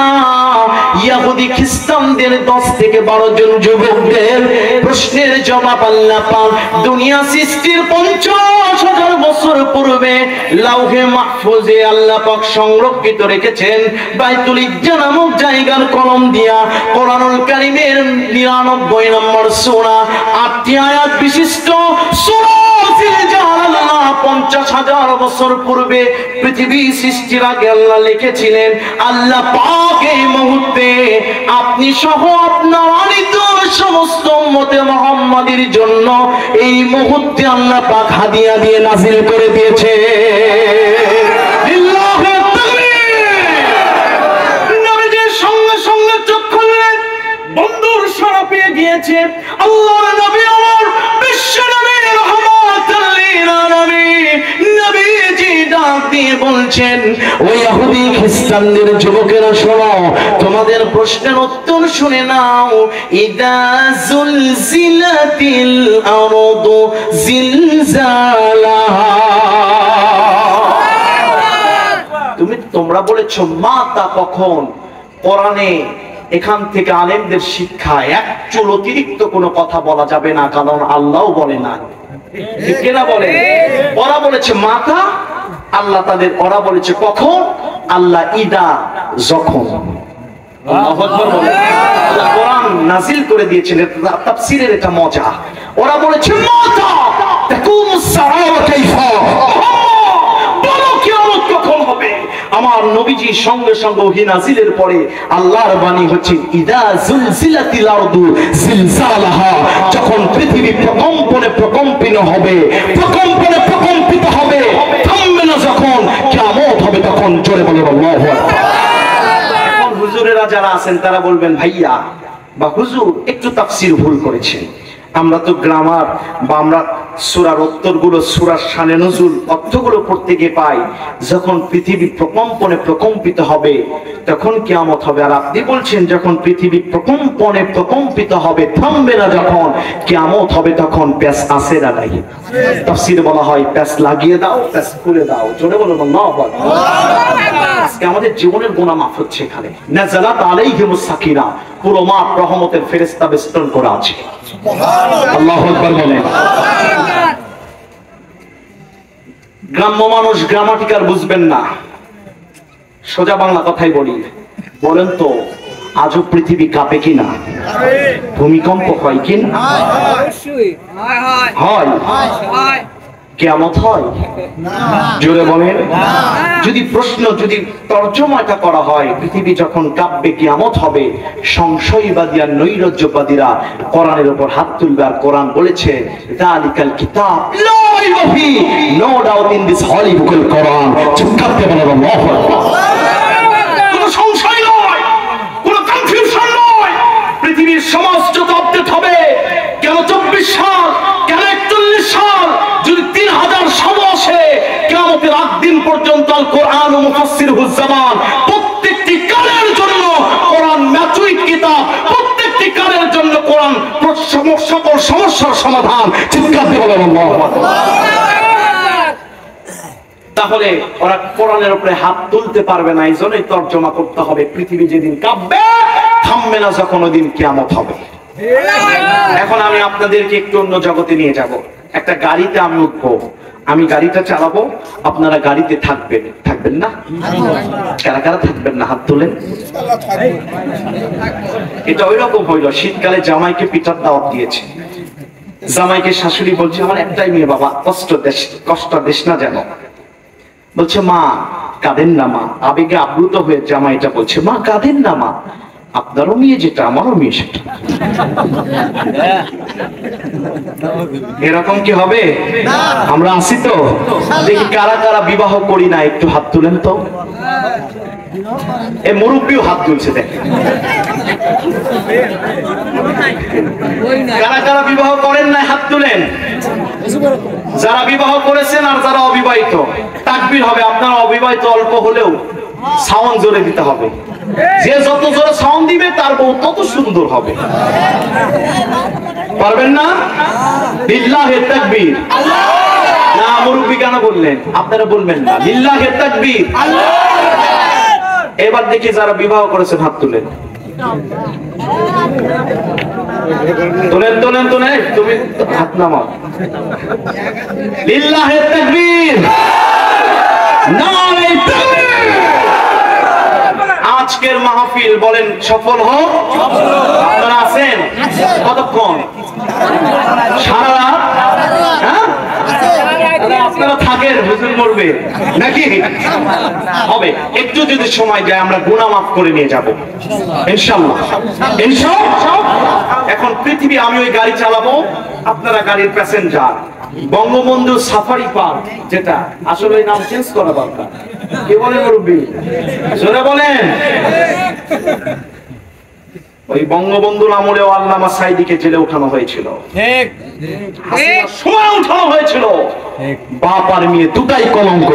[SPEAKER 1] ইহুদি খ্রিস্টানদের 10 থেকে 12 জন যুবকদের প্রশ্নের জবাব আল্লাহ পাক দুনিয়া সৃষ্টির 50,000 বছর পূর্বে লাউহে মাহফুজে আল্লাহ পাক সংরক্ষিত রেখেছেন। বাইতুল ইজ্জা নামক জায়গার কলম দিয়া কোরআনুল কারীমের 99 নম্বর সূরা 8টি আয়াত বিশিষ্ট সূরা ফিলজার আল্লাহ 50,000 বছর পূর্বে পৃথিবী সৃষ্টির আগে আল্লাহ লিখেছিলেন। আল্লাহ পাক এই মুহূর্তে আপনি সহ আপনার আনিত সমস্ত উম্মতে মুহাম্মাদের জন্য এই মুহূর্তে আল্লাহ পাক হাদিয়া দিয়ে নাযিল করে দিয়েছে। লিল্লাহি তাকবীর। নবীজির সঙ্গে সঙ্গে চোখ খুললেন, বন্ধুর সারা পেয়ে গিয়েছে। আল্লাহর নবী আমার বিশ্ব নবী রাহমাতুল লিল আলামিন নবীজি ডাক দিয়ে বলছেন, ওই ইহুদি খ্রিস্টানদের যুবকেরা শোনো, তোমাদের প্রশ্নের উত্তর শুনে নাও। ইদা জুলজিলাতিল আরদু জিলজালাহা। তোমরা বলেছো মাতা কখন? কোরআনে এখান থেকে আলেমদের শিক্ষা, এক চুল অতিরিক্ত কোনো কথা বলা যাবে না, কারণ আল্লাহও বলে না। ঠিক না বলে? ওরা বলেছে মাতা, আল্লাহ তাদের ওরা বলেছে কখন, আল্লাহ ইদা যখন। আল্লাহু আকবার বলে আল্লাহ কোরআন নাযিল করে দিয়েছেন। তাফসীরের এটা মজা। ওরা বলেছে মাতা তাকুমুস সাআ কাইফা, বলো কিয়ামত কখন হবে। আমার নবীজি সঙ্গে সঙ্গে ওহী নাযিলের পরে আল্লাহর বাণী হচ্ছে ইদা জুলজিলাতিল আরদু জিলজালাহা, যখন পৃথিবী প্রকম্পনে প্রকম্পিত হবে, প্রকম্পনে প্রকম্পিত হবে, থামবে না যখন, কিয়ামত হবে তখন। জোরে বলো আল্লাহু আকবার। এখন হুজুরেরা যারা আছেন তারা বলবেন ভাইয়া বা হুজুর একটু তাফসীর ভুল করেছেন। আমরা তো গ্রামার বা আমরা সূরার উত্তরগুলো, সূরার শানে নজুল অর্থগুলো পড়তে গিয়ে পাই, যখন পৃথিবী প্রকম্পনে প্রকম্পিত হবে তখন কিয়ামত হবে। আর আপনি বলছেন যখন পৃথিবী প্রকম্পনে প্রকম্পিত হবে, থামবে না যখন, কিয়ামত হবে তখন। প্যাস আছে না নাই? তাফসীরে বলা হয় প্যাস লাগিয়ে দাও, প্যাস খুলে দাও। জোরে বলুন আল্লাহু আকবার। আজকে আমাদের জীবনের গুনাহ মাফ হচ্ছে এখানে। নাযালাত আলাইহিমুস সাকিনা, পুরো মাঠ রহমতের ফেরেশতা বেষ্টন করা আছে। আল্লাহু আকবার বলেন। গ্রাম্য মানুষ গ্রামাটিকার বুঝবেন না, সোজা বাংলা কথাই বলি। বলেন তো আজও পৃথিবী কাঁপে কিনা? ভূমিকম্প হয় কিনা? হয়। কিয়ামত হয়? জোরে বলেন। যদি প্রশ্ন, যদি তর্জমাটা করা হয় পৃথিবী যখন কাঁপবে কিয়ামত হবে, সংশয়বাদী আর নৈরাজ্যবাদীরা কোরআনের উপর হাত তুলবে। আর কোরআন বলেছে যালিকাল কিতাব লা রাইবা ফি, নো ডাউট ইন দিস হলি বুক আল কোরআন। চিৎকারতে বলেন আল্লাহু আকবার। কোনো সংশয় নয়, কোনো কনফিউশন নয়। পৃথিবীর সমাজ যত আপডেট হবে, কেন 24 সাল, কেন 41 সাল, যদি 3000 সাল আসে, কিয়ামতের আগ দিন পর্যন্ত আল কোরআন ও মুফাসসিরুজ জামান, প্রত্যেকটি কালের জন্য কোরআন ম্যাচুইড কিতাব, প্রত্যেকটি কালের জন্য কোরআন সকল সমস্যার সমাধান। চিৎকার দিয়ে বলেন আল্লাহু আকবার। তাহলে ওরা কোরআনের উপরে হাত তুলতে পারবে না, এইজন্যই তর্জমা করতে হবে পৃথিবী যেদিন কাঁপবে, থামবে না যখন, ওই দিন কিয়ামত হবে। এখন আমি আপনাদেরকে একটু অন্য জগতে নিয়ে যাব। একটা গাড়িতে আমি উঠবো, আমি গাড়িটা চালাবো, আপনারা গাড়িতে থাকবেন, থাকবেন না? কারা কারা থাকবেন না হাত তোলেন। এটা ওই রকম হইল, শীতকালে জামাইকে পিঠার দাওয়াত দিয়েছে। জামাইকে শাশুড়ি বলছে আমার একটাই মেয়ে বাবা, কষ্ট দেশ না যেন। বলছে মা কাঁদেন না মা, আবেগে আপ্লুত হয়ে জামাইটা বলছে মা কাঁদেন না মা, আপনারও মেয়ে যেটা আমারও মেয়ে সেটা। এরকম কি হবে? আমরা আছি তো? দেখি কারা কারা বিবাহ করি না, একটু হাত তুলেন তো। এই মুরব্বীও হাত তুলছে, দেখেন। কারা কারা বিবাহ করেন না হাত তুলেন। যারা বিবাহ করেছেন আর যারা অবিবাহিত তাকবীর হবে। আপনারা অবিবাহিত অল্প হলেও সাউন্ড জোরে দিতে হবে। যে যত জোরে সাউন্ড দিবে তার বউ তত সুন্দর হবে। পারবেন না? লিল্লাহি তাকবীর, না মুরব্বি কেন বললেন? আপনারা বলবেন না লিল্লাহি তাকবীর। এবার দেখি যারা বিবাহ করেছেন হাত তুলেন, তোলেন তোলেন তোলেন, তুমি হাত নামাও। লিল্লাহি তাকবীর, নারে তাকবীর। আজকের মাহফিল বলেন সফল হোক। আপনারা আছেন কতক্ষণ? সারা রাত? হ্যাঁ, আপনারা থাকেন, হুজুর মরবে নাকি? হবে, একটু যদি সময় যায় আমরা গুনাহ মাফ করে নিয়ে যাব ইনশাআল্লাহ। ইনশাআল্লাহ। এখন পৃথিবী, আমি ওই গাড়ি চালাবো, আপনারা গাড়ির প্যাসেঞ্জার। বঙ্গবন্ধু সাফারি পার্ক, যেটা আসলে নাম চেঞ্জ করা দরকার। কি বলেন মুরব্বী? জোরে বলেন। ওই বঙ্গবন্ধুর আমলে আল্লামা সাঈদীকে জেলে উঠানো হয়েছিল,
[SPEAKER 2] ঠিক
[SPEAKER 1] হাসিনার সময় উঠানো হয়েছিল। বাপ আর মেয়ে দুটাই কলঙ্ক,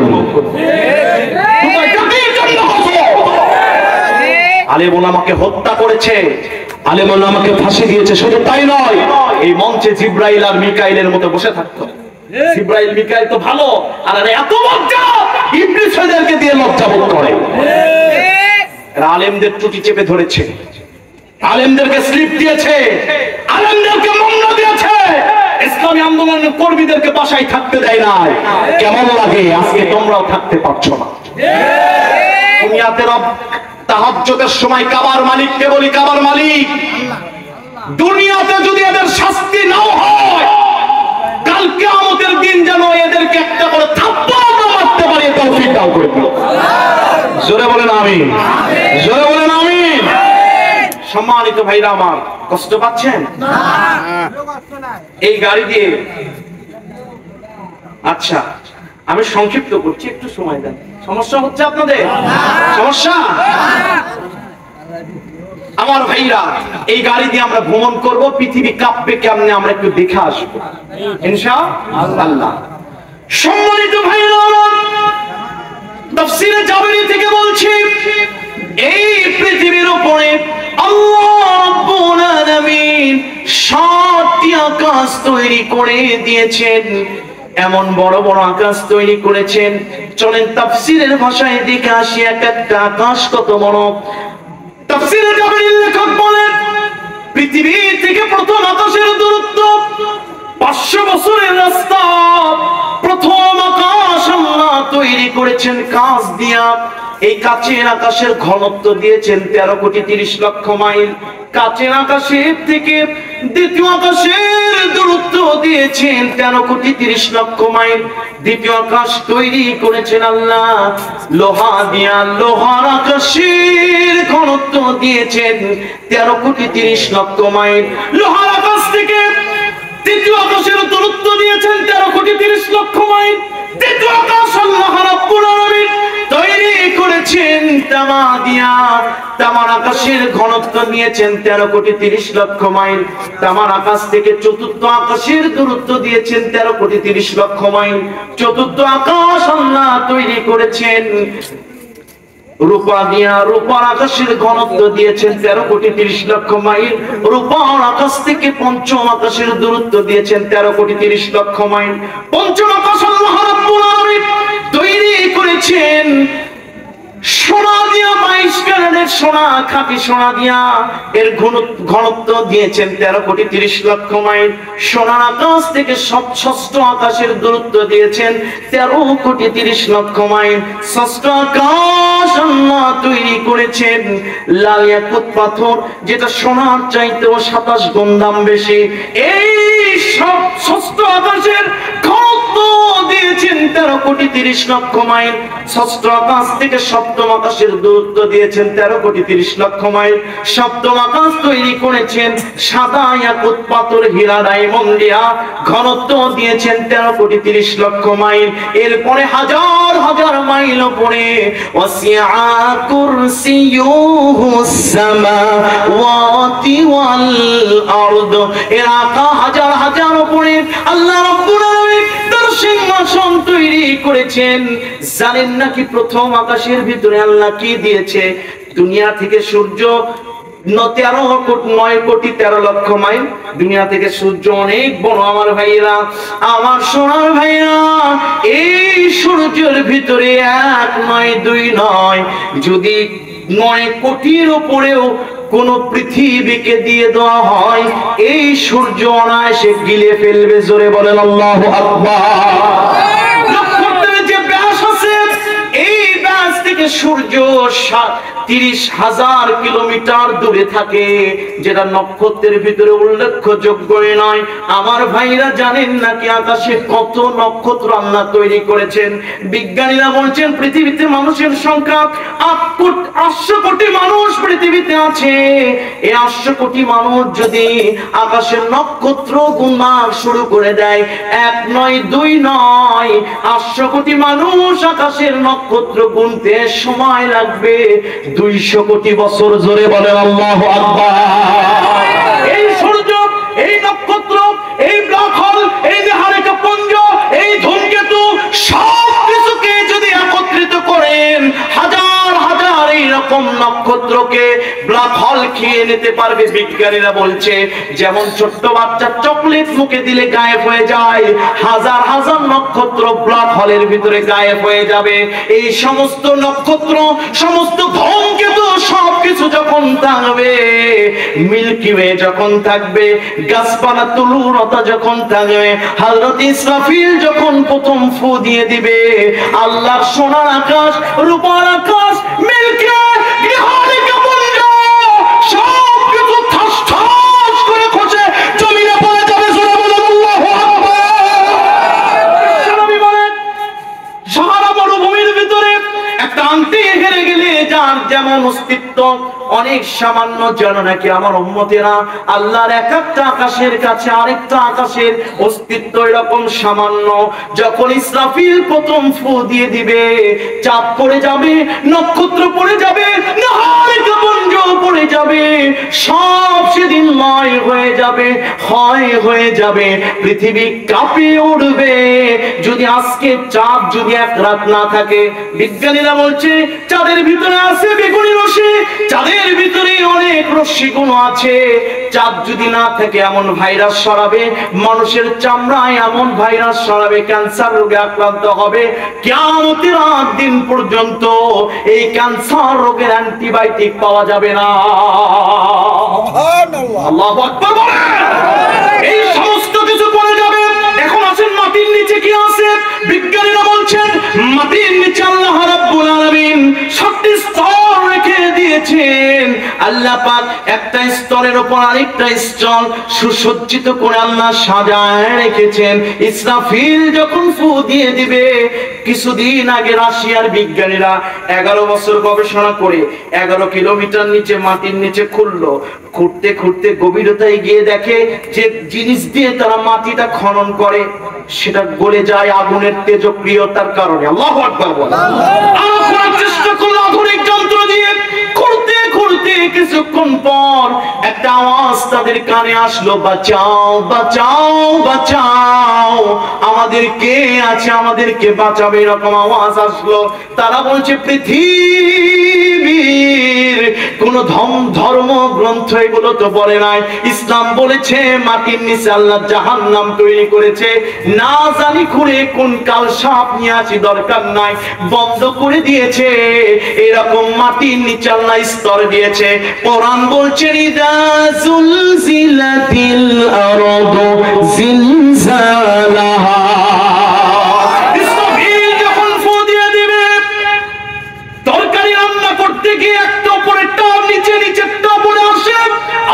[SPEAKER 1] আলেম ওলামাকে হত্যা করেছে, আলেম ওলামাকে ফাঁসি দিয়েছে। শুধু তাই নয়, এই মঞ্চে জিব্রাইল আর মিকাইলের মতো বসে থাকতো। জিব্রাইল মিকাইল তো ভালো, আর এত লজ্জা ইবলিস এদেরকে দিয়ে লজ্জা বোধ করে। আলেমদের টুটি চেপে ধরেছে, আলেমদেরকে স্লিপ দিয়েছে, আলেমদেরকে মন্য দিয়েছে, ইসলামী আন্দোলনের কর্মীদেরকে বাসায় থাকতে দেয় না। কেমন লাগে? আজকে তোমরাও থাকতে পারছো না। দুনিয়াতে রব তাহাজ্জুদের সময় কাবার মালিককে বলি, কাবার মালিক, দুনিয়াতে যদি এদের শাস্তি নাও হয়, কাল কিয়ামতের দিন যেন এদেরকে একটা করে থাপ্পড় মারতে পারি, তৌফিক দাও করে দিও। জোরে বলেন আমিন, জোরে বলেন আমিন। সম্মানিত ভাইরা আমার, কষ্ট পাচ্ছেন? এই গাড়ি দিয়ে, আচ্ছা আমি সংক্ষিপ্ত করছি, একটু সময় দেন। সমস্যা হচ্ছে আপনাদের? সমস্যা? আমার ভাইরা, এই গাড়ি দিয়ে আমরা ভ্রমণ করব, পৃথিবী কাঁপবে কেমনে আমরা একটু দেখে আসবো ইনশাআল্লাহ। সম্মানিত ভাইরা, তাফসীরে জাবরি থেকে বলছি, এই পৃথিবীর উপরে আল্লাহ রাব্বুল আলামিন 7টি আকাশ তৈরি করে দিয়েছেন। এমন বড় বড় আকাশ তৈরি করেছেন, চলেন তাফসীরের ভাষায় দেখে আসি এক একটা আকাশ কত বড়। তাফসীরে জাবরীর লেখক বলেন, পৃথিবী থেকে প্রথম আকাশের দূরত্ব 500 বছরের রাস্তা। প্রথম আকাশ আল্লাহ তৈরি করেছেন কাঁচ দিয়া। এই কাচের আকাশের ঘনত্ব দিয়েছেন 13 কোটি 30 লক্ষ মাইল। কাচের আকাশের থেকে দ্বিতীয় আকাশের দূরত্ব দিয়েছেন 13 কোটি 30 লক্ষ মাইল। দ্বিতীয় আকাশ তৈরি করেছেন আল্লাহ লোহা দিয়া। লোহার আকাশের ঘনত্ব দিয়েছেন 13 কোটি 30 লক্ষ মাইল। লোহার আকাশ থেকে তৃতীয় আকাশের দূরত্ব দিয়েছেন 13 কোটি 30 লক্ষ মাইল। তৃতীয় আকাশ আল্লাহ রাব্বুল আলামিন তৈরি করেছেন তামা দিয়া। তামার আকাশের ঘনত্ব নিয়েছেন 13 কোটি 30 লক্ষ মাইল। তামার আকাশ থেকে চতুর্থ আকাশের দূরত্ব দিয়েছেন 13 কোটি 30 লক্ষ মাইল। চতুর্থ আকাশ আল্লাহ তৈরি করেছেন রূপা দিয়া। রূপার আকাশের ঘনত্ব দিয়েছেন 13 কোটি 30 লক্ষ মাইল। রূপার আকাশ থেকে পঞ্চম আকাশের দূরত্ব দিয়েছেন 13 কোটি 30 লক্ষ মাইল। পঞ্চম আকাশ আল্লাহ রাব্বুল আলামিন তৈরি করেছেন সোনা দিয়া। 22 ক্যারেটের সোনা, খাঁটি সোনা দিয়া। এর ঘনত্ব দিয়েছেন 13 কোটি 30 লক্ষ মাইল। সোনার আকাশ থেকে ষষ্ঠ আকাশের দূরত্ব দিয়েছেন 13 কোটি 30 লক্ষ মাইল। ষষ্ঠ আকাশ আল্লাহ তৈরি করেছেন লাল ইয়াকুত পাথর, যেটা সোনার চাইতেও 27 গুণ দাম বেশি। এই সব ষষ্ঠ আকাশের ঘনত্ব দিয়েছেন 13 কোটি 30 লক্ষ মাইল। ষষ্ঠ আকাশ থেকে সপ্তম আকাশের দূরত্ব দিয়েছেন 13 কোটি 30 লক্ষ মাইল। সপ্তম আকাশ তৈরি করেছেন সাদা ইয়াকুত পাথর, হীরা, ডায়মন্ড দিয়া। ঘনত্ব দিয়েছেন 13 কোটি 30 লক্ষ মাইল। এরপরে হাজার হাজার মাইল উপরে ওয়াসিআ কুরসিয়ুহুস সামাওয়াতি ওয়াল আরদ। এর আকা হাজার হাজার উপরে আল্লাহ রাব্বুল আলামিন তার সিংহাসন তৈরি করেছেন। জানেন নাকি প্রথম আকাশের ভিতরে আল্লাহ কি দিয়েছে? দুনিয়া থেকে সূর্য 9,13,00,000 মাইল দুনিয়া থেকে সূর্য অনেক বড়। আমার ভাইরা, আমার সোনার ভাইরা, এই সূর্যের ভিতরে 1 নয় 2 নয়, যদি 9 কোটির উপরেও কোন পৃথিবীকে দিয়ে দেওয়া হয়, এই সূর্য অনায়াসে গিলে ফেলবে। জোরে বলেন আল্লাহু আকবার। নক্ষত্রের যে ব্যাস আছে, এই ব্যাস থেকে সূর্য 30,000 কিলোমিটার দূরে থাকে, যেটা নক্ষত্রের ভিতরে উল্লেখযোগ্য নয়। আমার ভাইরা, জানেন নাকি আকাশে কত নক্ষত্র আল্লাহ তৈরি করেছেন? বিজ্ঞানীরা বলছেন পৃথিবীতে মানুষের সংখ্যা 800 কোটি মানুষ পৃথিবীতে আছে। এই 800 কোটি মানুষ যদি আকাশের নক্ষত্র গুণা শুরু করে দেয়, 1 নয় 2 নয়, 800 কোটি মানুষ আকাশের নক্ষত্র গুনতে সময় লাগবে 200 কোটি বছর। জোরে বলেন আল্লাহু আকবার। এই সূর্য, এই নক্ষত্র, এই ব্ল্যাক হোল, এই নিহারিকা পুঞ্জ, এই ধূমকেতু, সব কিছুকে যদি একত্রিত করেন, হাজার হাজার এইরকম নক্ষত্রকে ব্ল্যাক হোল খেয়ে নিতে পারবে। বিজ্ঞানীরা বলছে যেমন ছোট্ট বাচ্চা চকলেট মুখে দিলে গায়েব হয়ে যায়, হাজার হাজার নক্ষত্র ব্ল্যাক হোলের ভিতরে গায়েব হয়ে যাবে। এই সমস্ত নক্ষত্র, সমস্ত ধূমকেতু, সবকিছু যখন থাকবে, মিল্কি ওয়ে যখন থাকবে, গাছপালা তুলুরতা যখন থাকবে, হযরত ইসরাফিল যখন প্রথম ফু দিয়ে দিবে, আল্লাহর সোনার আকাশ, রূপার আকাশ, মিল্কি ওয়ে, নিহারিকা পুঞ্জ, সবকিছু ঠাস ঠাস করে খসে জমিনে পড়ে যাবে। জোরে বলেন আল্লাহু আকবার। নবী বলেন, সাহারা মরুভূমির ভিতরে একটা আংটি হেরে গেলে যার যেমন অস্তিত্ব অনেক সামান্য, যেন নাকি আমার উম্মতেরা আল্লাহর এক একটা আকাশের কাছে আরেকটা আকাশের অস্তিত্ব এরকম সামান্য। যখন ইসরাফিল প্রথম ফু দিয়ে দিবে, চাঁদ পড়ে যাবে, নক্ষত্র পড়ে যাবে, নিহারিকা পুঞ্জ পড়ে যাবে, সব সেদিন ময় হয়ে যাবে, ক্ষয় হয়ে যাবে, পৃথিবী কাঁপিয়ে উঠবে। যদি আজকে চাঁদ যদি 1 রাত না থাকে, বিজ্ঞানীরা বলছে চাঁদের ভিতরে আছে বেগুনি রশ্মি, চাঁদের ভিতরে অনেক রশ্মিগুণ আছে। চাঁদ যদি না থাকে এমন ভাইরাস ছড়াবে, মানুষের চামড়ায় এমন ভাইরাস ছড়াবে, ক্যান্সার রোগে আক্রান্ত হবে। কিয়ামতের দিন পর্যন্ত এই ক্যান্সার রোগের অ্যান্টিবায়োটিক পাওয়া যাবে না। আল্লাহু আকবার বলেন। এই সমস্ত কিছু পড়ে যাবে। এখন আসেন মাটির নিচে কি আছে? বিজ্ঞানীরা বলছেন মাটির নিচে আল্লাহ রাব্বুল আলামিন 7টি স্তর রেখে দিয়েছেন। আল্লাহ পাক একটা স্তরের উপর আরেকটা স্তর সুসজ্জিত করে আল্লাহ সাজায় রেখেছেন। ইসরাফিল যখন ফু দিয়ে দিবে, কিছুদিন আগে রাশিয়ার বিজ্ঞানীরা 11 বছর গবেষণা করে 11 কিলোমিটার নিচে মাটির নিচে খুঁড়লো। খুঁড়তে খুঁড়তে গভীরতায় গিয়ে দেখে যে জিনিস দিয়ে তারা মাটিটা খনন করে, সেটা গলে যায় আগুনের তেজক্রিয়তার কারণে। আল্লাহু আকবার বলেন। আরো খোঁড়ার চেষ্টা করলো আধুনিক যন্ত্র দিয়ে। খুঁড়তে খুঁড়তে কিছুক্ষণ পর একটা আওয়াজ তাদের কানে আসলো, বাঁচাও বাঁচাও বাঁচাও, আমাদের কে আছে, আমাদেরকে বাঁচাবে, এরকম আওয়াজ আসলো। তারা বলছে পৃথিবীর কোন ধর্ম গ্রন্থ এগুলো তো বলে নাই, ইসলাম বলেছে মাটির নিচে আল্লাহ জাহান্নাম তৈরি করেছে। না জানি খুঁড়ে কোন কাল সাপ নিয়ে আসি, দরকার নাই, বন্ধ করে দিয়েছে। এরকম মাটির নিচে আল্লাহ স্তর দিয়েছে। কোরআন বলছে ইদা জুলজিলাতিল আরদু জিলজালাহা, ইসরাফিল যখন ফু দিয়ে দিবে, তরকারি রান্না করতে গিয়ে একটা উপরে টপ, নিচে নিচে টপ পড়ে আসে।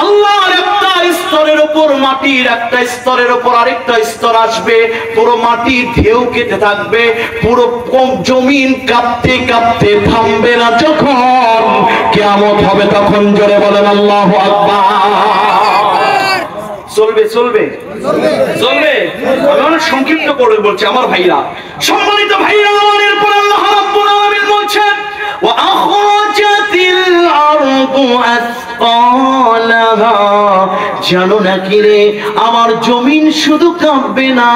[SPEAKER 1] আল্লাহর একটা স্তরের উপর মাটির একটা স্তরের উপর আরেকটা স্তর আসবে, পুরো মাটির ঢেউ কেটে থাকবে, পুরো জমিন কাঁপতে কাঁপতে থামবে না। যখন কিয়ামত হবে তখন জোরে বলেন আল্লাহু আকবার। চলবে চলবে চলবে। আমি অনেক সংক্ষিপ্ত করে বলছি আমার ভাইরা, সম্মানিত ভাইরা। এরপর আল্লাহ রাব্বুল আলামিন বলছেন ওয়া আখরাজাতিল আরদু আসকালাহা, জানো নাকি রে আমার জমিন শুধু কাঁপবে না,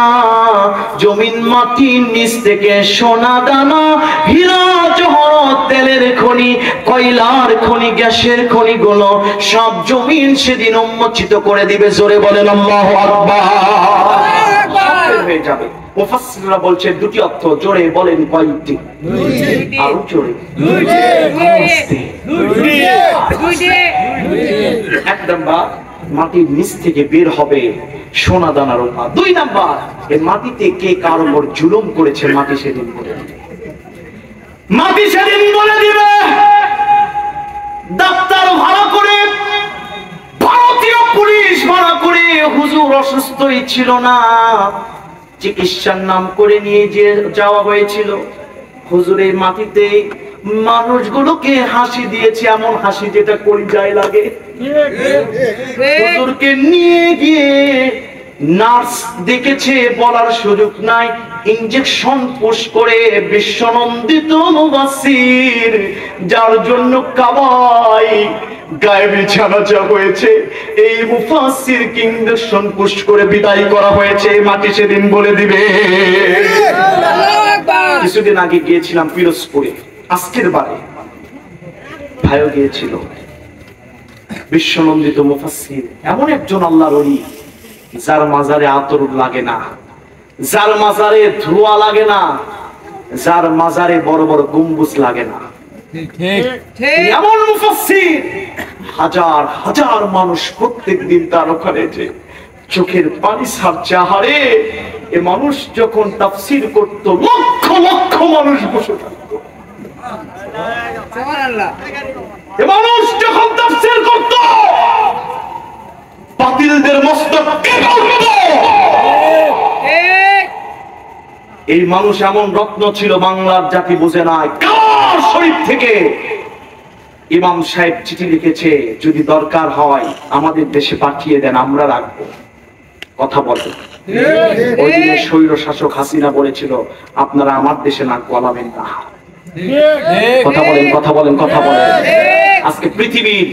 [SPEAKER 1] জমিন মাটির নিচ থেকে সোনা দানা, হীরা জহরত তেলের খনি, কয়লার খনি, গ্যাসের খনি গুলো সব জমিন সেদিন উন্মোচিত করে দিবে। জোরে বলেন আল্লাহু আকবার। হয়ে যাবে। মুফাসসিররা বলছে দুটি অর্থ। জোরে বলেন কয়টি? আরো জোরে। এক নাম্বার, মাটির নিচ থেকে বের হবে সোনা দানা রূপা। দুই নাম্বার, এই মাটিতে কে কার উপর জুলুম করেছে মাটি সেদিন বলে দিবে। মাটি সেদিন বলে দিবে। ডাক্তার ভাড়া করে, ভারতীয় পুলিশ ভাড়া করে, হুজুর অসুস্থই ছিল না, চিকিৎসার নাম করে নিয়ে যে যাওয়া হয়েছিল, হুজুরের মাটিতে মানুষগুলোকে হাসি দিয়েছে, এমন হাসি যেটা কলিজায় লাগে। হুজুরকে নিয়ে গিয়ে নার্স দেখেছে, বলার সুযোগ নাই, ইনজেকশন পুশ করে বিশ্বনন্দিত মুফাসসির, যার জন্য কাবাই গায়ে বিছানা হয়েছে, এই মুফাসসিরকে ইনজেকশন পুশ করে বিদায় করা হয়েছে। মাটি সেদিন বলে দিবে। কিছুদিন আগে গিয়েছিলাম পিরোজপুরে, আজকের বারে ভাইও গিয়েছিল। বিশ্বনন্দিত মুফাসসির এমন একজন আল্লাহর ওলি, যার মাজারে আতর লাগে না, যার মাজারে ধোঁয়া লাগে না, যার মাজারে বড় বড় গম্বুজ লাগে না। এমন মুফাসসির, হাজার হাজার মানুষ প্রত্যেকদিন তার ওখানে যে চোখের পানি ছাড়ছে। আহারে, এ মানুষ যখন তাফসীর করত, লক্ষ লক্ষ মানুষ বসে থাকতো। এ মানুষ যখন তাফসীর করত, বাতিলদের মস্তক কে করত? এই মানুষ এমন রত্ন ছিল, বাংলার জাতি বুঝে নাই। কার শরীফ থেকে ইমাম সাহেব চিঠি লিখেছে, যদি দরকার হয় আমাদের দেশে পাঠিয়ে দেন, আমরা রাখবো। কথা বলে ওই দিনে স্বৈর শাসক হাসিনা বলেছিল, আপনারা আমার দেশে নাক গলাবেন না। কথা বলেন, কথা বলেন, কথা বলেন। আজকে পৃথিবীর,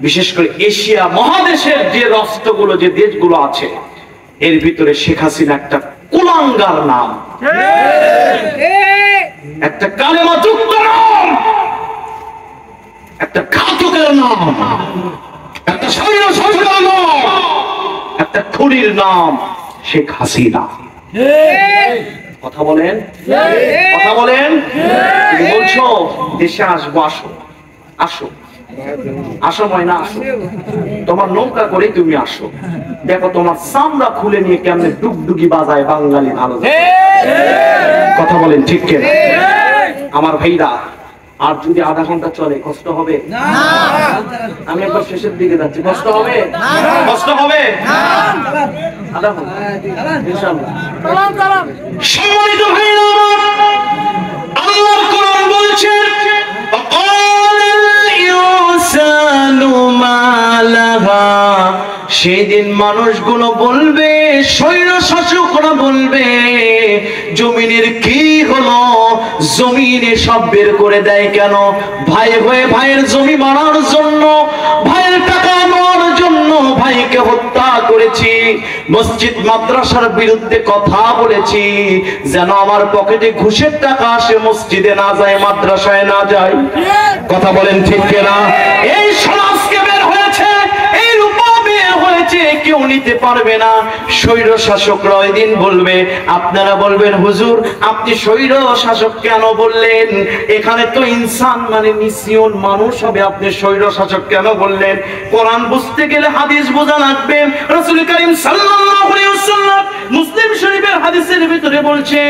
[SPEAKER 1] বিশেষ করে এশিয়া মহাদেশের যে রাষ্ট্রগুলো, যে দেশগুলো আছে, এর ভিতরে শেখ হাসিনা একটা কুলাঙ্গার নাম, একটা কালেমা যুক্ত নাম, একটা ঘাতকের নাম, একটা স্বৈর শাসকের নাম, একটা খুনির নাম শেখ হাসিনা। কথা বলেন, কথা বলেন। তুমি বলছো দেশে আসবো, আসো, আসো, আসো ময়না, আসো, তোমার নৌকা করে তুমি আসো। দেখো তোমার চামড়া খুলে নিয়ে কেমনে ডুগডুগি বাজায় বাঙালি ভালো। কথা বলেন ঠিক কিনা? আমার ভাইরা, আর যদি আধা ঘন্টা চলে কষ্ট হবে? আমি একবার শেষের দিকে যাচ্ছি, কষ্ট হবে? কষ্ট হবে? আধা ঘন্টা ইনশাআল্লাহ। সম্মানিত ভাইরা, আল্লাহর কোরআন বলছে, সেদিন মানুষগুলো বলবে, স্বৈর শাসকরা বলবে, জমিনের কি হলো? জমিনে সব বের করে দেয় কেন? ভাই হয়ে ভাইয়ের জমি মারার জন্য, ভাইয়ের টাকা নেওয়ার জন্য ভাইকে হত্যা করেছি, মসজিদ মাদ্রাসার বিরুদ্ধে কথা বলেছি, যেন আমার পকেটে ঘুষের টাকা আসে, মসজিদে না যায়, মাদ্রাসায় না যায়। কথা বলেন ঠিক কিনা? এই সমাজকে বের হয়েছে, এই রূপা বের হয়েছে, কেউ নিতে পারবে না। স্বৈর শাসকরা ওই দিন বলবে, আপনারা বলবেন, হুজুর আপনি স্বৈর শাসক কেন বললেন? এখানে তো ইনসান মানে নিসিয়ন মানুষ হবে, আপনি স্বৈর শাসক কেন বললেন? কোরআন বুঝতে গেলে হাদিস বোঝা লাগবে। রাসূল কারীম সাল্লাল্লাহু আলাইহি ওয়াসাল্লাম মুসলিম শরীফের হাদিসের ভিতরে বলছে,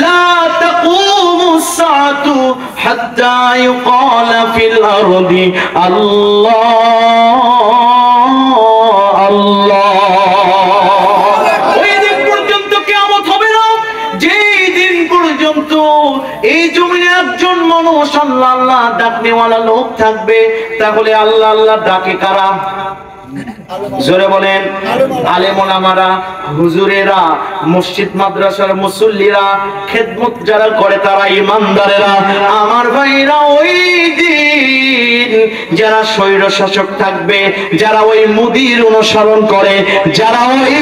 [SPEAKER 1] লা তাকুমুস সাআতু হাত্তা ইউকালা ফিল আরদি আল্লাহ আল্লাহ। ওই দিন পর্যন্ত কিয়ামত হবে না, যেই দিন পর্যন্ত এই জমিনে একজন মানুষ আল্লাহ আল্লাহ ডাকনেওয়ালা লোক থাকবে। তাহলে আল্লাহ আল্লাহ ডাকে কারা? জোরে বলেন। আলেম ওলামারা, হুজুরেরা, মসজিদ মাদ্রাসার মুসল্লিরা, খেদমত যারা করে তারা ইমানদারেরা। আমার ভাইরা, ওই দিন যারা স্বৈর শাসক থাকবে, যারা ওই মোদির অনুসরণ করে, যারা ওই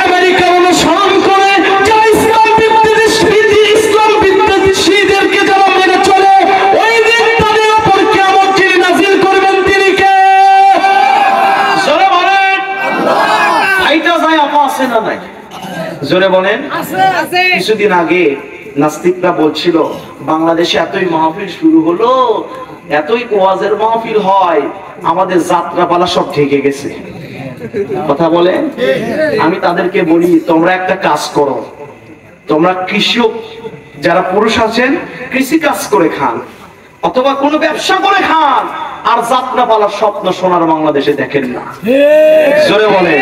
[SPEAKER 1] আমেরিকার অনুসরণ করে, যারা ইসলাম বিদ্বেষীদেরকে যারা মেনে চলে, জোরে বলেন। কিছুদিন আগে নাস্তিকরা বলছিল বাংলাদেশে এতই মাহফিল শুরু হলো, এতই ওয়াজের মাহফিল হয়, আমাদের যাত্রাপালা সব ঢেকে গেছে। কথা বলে, আমি তাদেরকে বলি তোমরা একটা কাজ করো, তোমরা কৃষক যারা পুরুষ আছেন কৃষি কাজ করে খান অথবা কোনো ব্যবসা করে খান, আর যাত্রাপালার স্বপ্ন সোনার বাংলাদেশে দেখেন না। জোরে বলে,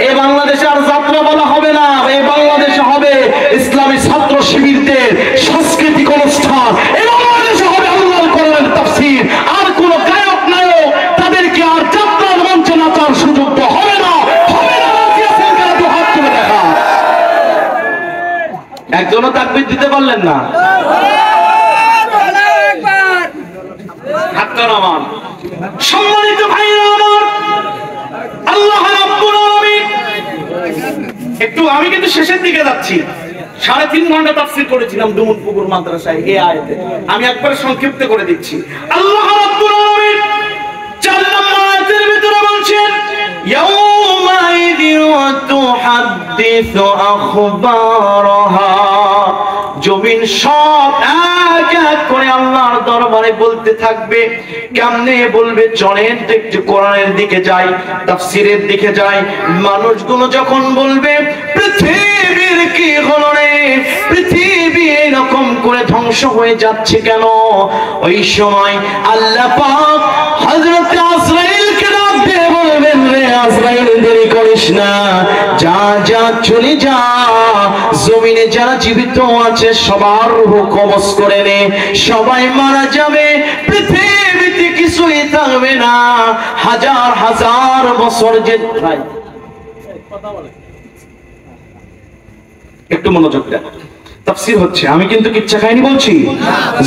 [SPEAKER 1] এই বাংলাদেশে আর যাত্রাপালা হবে না, এই বাংলাদেশে হবে ইসলামী ছাত্র শিবিরদের সাংস্কৃতিক অনুষ্ঠান, এই বাংলাদেশে হবে আল্লাহর কোরআনের তাফসীর। আর কোন গায়ক নায়ক তাদেরকে আর যাত্রার মঞ্চে নাচার সুযোগ তো হবে না, হবে না। হাত তুলে দেখা, একজনও তাকবীর দিতে পারলেন না। সম্মানিত ভাইরা আমার, আল্লাহ রাব্বুল আলামিন, একটু আমি কিন্তু শেষের দিকে যাচ্ছি। 3.5 ঘন্টা তাফসীর করেছিলাম ডুমুরপুকুর মাদ্রাসায় এই আয়াতে, আমি একবার সংক্ষিপ্ত করে দিচ্ছি। আল্লাহ রাব্বুল আলামিন 4 নম্বর আয়াতের ভিতরে বলছেন ইয়াউমাইযিন ওয়া তুহাদ্দিসু আখবারাহা, জমিন সব এক এক করে আল্লাহর দরবারে বলতে থাকবে। কেমনে বলবে? চলেন একটু কোরআনের দিকে যাই, তাফসীরের দিকে যাই। মানুষগুলো যখন বলবে পৃথিবীর কি হলো রে, পৃথিবী এরকম করে ধ্বংস হয়ে যাচ্ছে কেন, ওই সময় আল্লাহ পাক হযরত আজরাইলকে ডাক দিয়ে বলবেন, রে আজরাইল দেরি করিস না, যা যা চলে যা, জমিনে যারা জীবিত আছে সবার রূহ কবজ করে নে, সবাই মারা যাবে, পৃথিবীতে কিছুই থাকবে না। হাজার হাজার বছর যে ভাই একটু মনোযোগ দেন, তাফসীর হচ্ছে, আমি কিন্তু কিচ্ছা খাইনি বলছি।